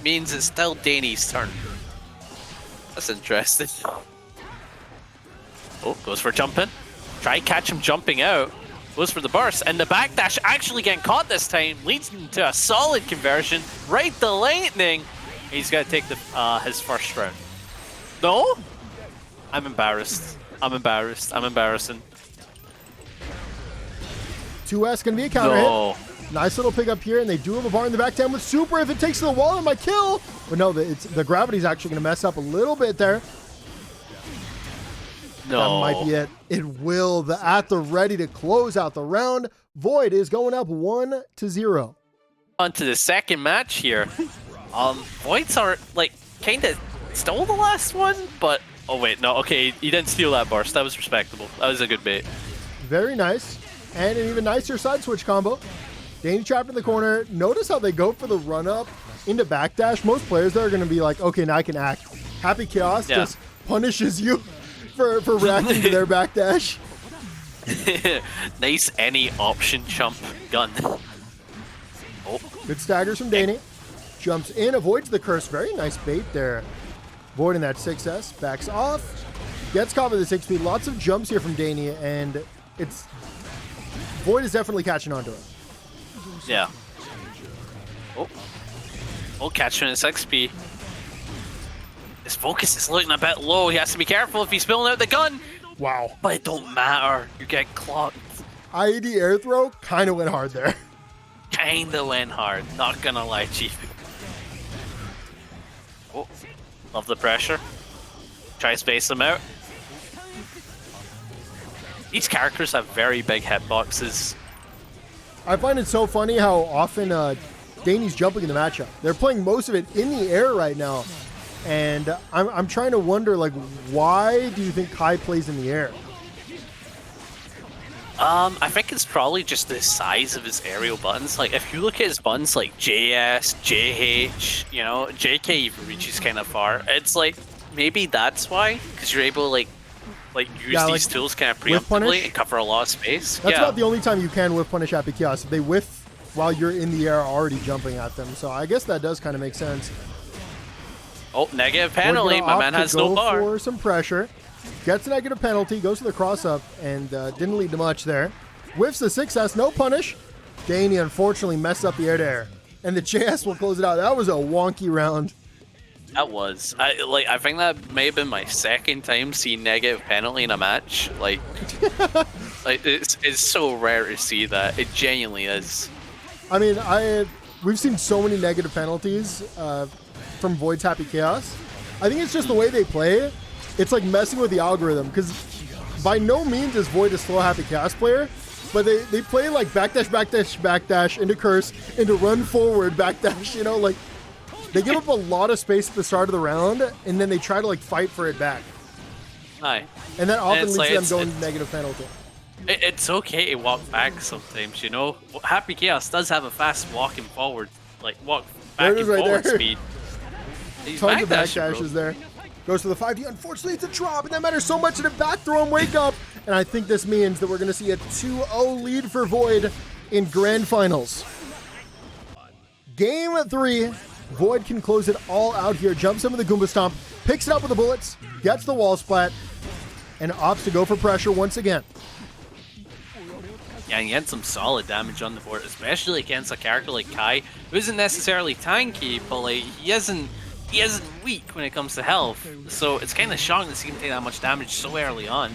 means it's still Dany's turn. That's interesting. Oh, goes for jumping. Try to catch him jumping out. Goes for the burst, and the backdash actually getting caught this time. Leads into a solid conversion. Right the lightning. He's got to take the his first round. No? I'm embarrassed. I'm embarrassed. I'm embarrassing. 2S going to be a counter hit. Nice little pick up here, and they do have a bar in the back 10 with super if it takes to the wall and my kill. But no, the gravity's actually going to mess up a little bit there. No. That might be it. It will. At the ready to close out the round. Void is going up 1-0. On to the second match here. Voids are like kind of stole the last one, but oh wait, no, okay, he didn't steal that burst. That was respectable. That was a good bait. Very nice. And an even nicer side switch combo. Dany trapped in the corner. Notice how they go for the run up into backdash. Most players there are going to be like, okay, now I can act. Happy Chaos just punishes you for reacting to their backdash. Nice any option chump gun. Oh. Good staggers from Dany. Jumps in, avoids the curse. Very nice bait there. Void in that 6S. Backs off. Gets caught with the 6 speed. Lots of jumps here from Dany, and it's... Void is definitely catching on to it. Yeah. Oh. Oh, catching his XP. His focus is looking a bit low. He has to be careful if he's spilling out the gun. Wow. But it don't matter. You get clocked. IED air throw kind of went hard there. Kinda went hard. Not gonna lie, Chief. Oh. Love the pressure. Try to space them out. These characters have very big hitboxes. I find it so funny how often Dany's jumping in the matchup. They're playing most of it in the air right now. And I'm trying to wonder, like, why do you think Kai plays in the air? I think it's probably just the size of his aerial buttons. Like, if you look at his buttons, like JS, JH, you know, JK even reaches kind of far. It's like, maybe that's why, because you're able to, like use these tools kind of preemptively and cover a lot of space. That's about the only time you can whiff punish Happy Chaos. If they whiff while you're in the air already jumping at them. So I guess that does kind of make sense. Oh, negative penalty. My man has no bar. For some pressure. Gets a negative penalty, goes to the cross-up, and didn't lead to much there. Whiffs the 6S, no punish. Dany unfortunately messed up the air-to-air. And the JS will close it out. That was a wonky round. That was. I think that may have been my second time seeing negative penalty in a match. Like it's so rare to see that. It genuinely is. I mean, we've seen so many negative penalties from Void's Happy Chaos. I think it's just the way they play it. It's like messing with the algorithm, because by no means is Void a slow Happy Chaos player, but they play like backdash, backdash, backdash, into curse, into run forward, backdash, you know, like they give up a lot of space at the start of the round, and then they try to like fight for it back. Aye. And that often leads to them going to negative penalty. It's okay to walk back sometimes, you know? Happy Chaos does have a fast walking forward, like walk back and forward speed. Tons of backdashes there. Goes to the 5D. Unfortunately, it's a drop, and that matters so much in a back throw and wake up. and I think this means that we're going to see a 2-0 lead for Void in Grand Finals. Game 3, Void can close it all out here, jumps into the Goomba Stomp, picks it up with the bullets, gets the wall splat, and opts to go for pressure once again. Yeah, and he had some solid damage on the board, especially against a character like Kai, who isn't necessarily tanky, but like he isn't weak when it comes to health. So it's kind of shocking to see him take that much damage so early on.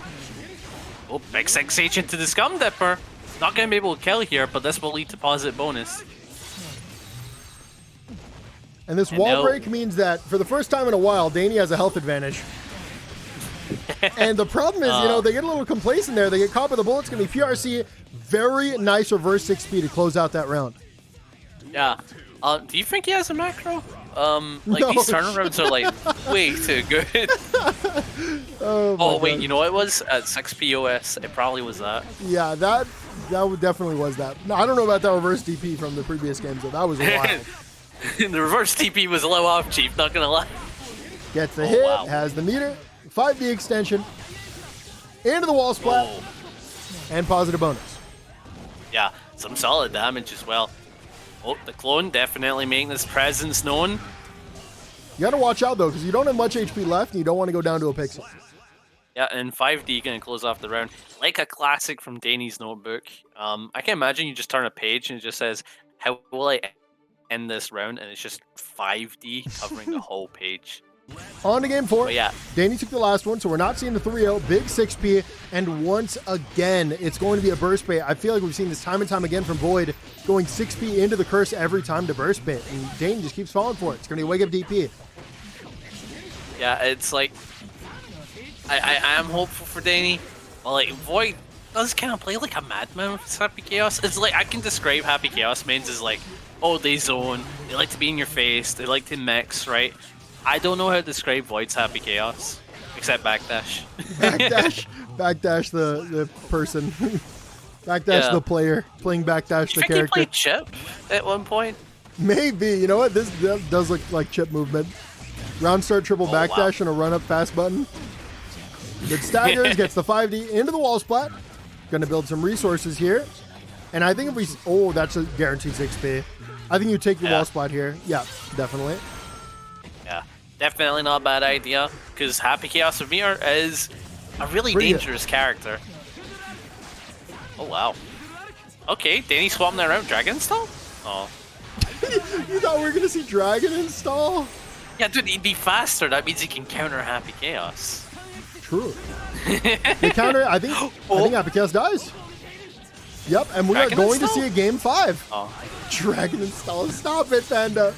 Oh, big 6H into the Scum Dipper. Not going to be able to kill here, but this will lead to positive bonus. And this wall break means that for the first time in a while, Dany has a health advantage. And the problem is, you know, they get a little complacent there. They get caught by the bullet. It's going to be PRC. Very nice reverse 6P to close out that round. Yeah. Do you think he has a macro? Like, No. these turnarounds are, like, way too good. Oh wait, God. you know what it was? At 6P OS, it probably was that. Yeah, that definitely was that. No, I don't know about that reverse DP from the previous games, though. That was wild. The reverse TP was a low off, Chief, not gonna lie. Gets the hit, wow. has the meter, 5D extension, into the wall splat, and positive bonus. Yeah, some solid damage as well. Oh, the clone definitely making this presence known. You gotta watch out, though, because you don't have much HP left, and you don't want to go down to a pixel. Yeah, and 5D gonna close off the round. Like a classic from Dany's notebook. I can imagine you just turn a page and it just says, how will I end this round? And it's just 5D covering the whole page. On to game 4. But yeah. Dany took the last one, so we're not seeing the 3-0. Big 6P, and once again, it's going to be a burst bait. I feel like we've seen this time and time again from Void, going 6P into the curse every time to burst bait, and Dany just keeps falling for it. It's going to be a wake up DP. Yeah, it's like, I am hopeful for Dany, but like, Void does kind of play like a madman with his Happy Chaos. It's like, I can describe Happy Chaos mains as like, oh, they zone, they like to be in your face, they like to mix, right? I don't know how to describe Void's Happy Chaos, except backdash. Backdash the person. Backdash the player, playing backdash the character. You think he played Chip at one point? Maybe. You know what? This does look like Chip movement. Round start triple backdash and a run up fast button. Good staggers, gets the 5D into the wall splat. Gonna build some resources here. And I think if we... Oh, that's a guaranteed 6P. I think you take the wall splat here. Yeah, definitely. Yeah, definitely not a bad idea. Because Happy Chaos of Mir is a really dangerous character. Oh, wow. Okay, Dany swapping that around. Dragon install? Oh. You thought we were gonna see Dragon install? Yeah, dude, he'd be faster. That means he can counter Happy Chaos. True. The counter, I think Happy Chaos dies. Yep, and we are going to see a game 5. Oh. Dragon install. Stop it, Panda.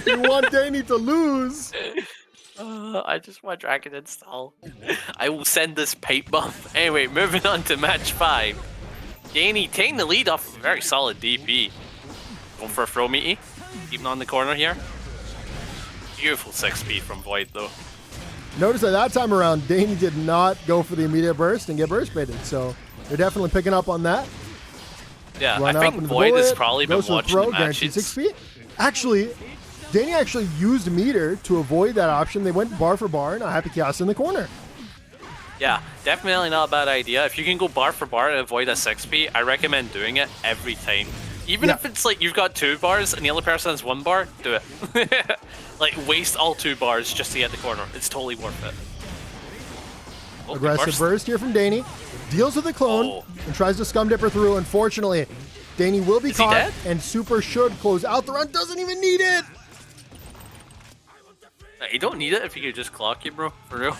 You want Dany to lose. I just want Dragon install. I will send this pipe bomb. Anyway, moving on to match 5. Dany taking the lead off a very solid DP. Going for a throw meaty. Even on the corner here. Beautiful 6P from Void though. Notice that time around, Dany did not go for the immediate burst and get burst baited, so they're definitely picking up on that. Yeah, Run I think Void has probably been watching the matches. 6P. Actually, Dany actually used meter to avoid that option. They went bar for bar, and a Happy Chaos in the corner. Yeah, definitely not a bad idea. If you can go bar for bar and avoid a 6P, I recommend doing it every time. Even if it's like you've got 2 bars and the other person has 1 bar, do it. Like, waste all 2 bars just to get the corner. It's totally worth it. Oh, aggressive burst here from Dany. Deals with the clone and tries to scum dipper through. Unfortunately, Dany will be caught, and Super should close out the run. Doesn't even need it. You don't need it if you could just clock it, bro. For real.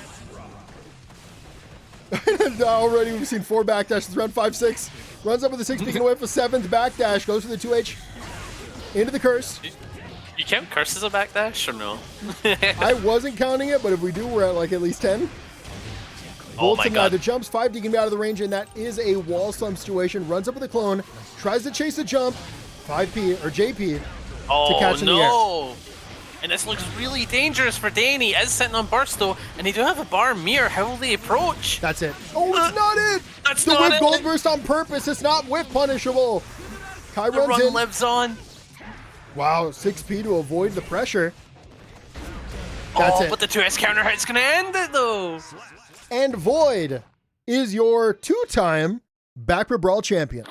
Already we've seen 4 backdashes. Round 5-6. Runs up with the 6, peeking away for 7th backdash. Goes for the 2H. Into the curse. You count curse as a backdash or no? I wasn't counting it, but if we do, we're at like at least 10. Oh my god. The jumps, 5D can be out of the range, and that is a wall slump situation. Runs up with a clone, tries to chase the jump, 5P or JP to catch in the air. And this looks really dangerous for Dany. Is sitting on burst though, and they do have a bar mirror. How will they approach? That's it. Oh, it's not it. That's the not whip it. gold burst on purpose. It's not whip punishable. Kai The runs run in. lives on. Wow, 6P to avoid the pressure. That's it. But the 2S counter hit's gonna end it though. And Void is your 2-time baccpaBrawl champion.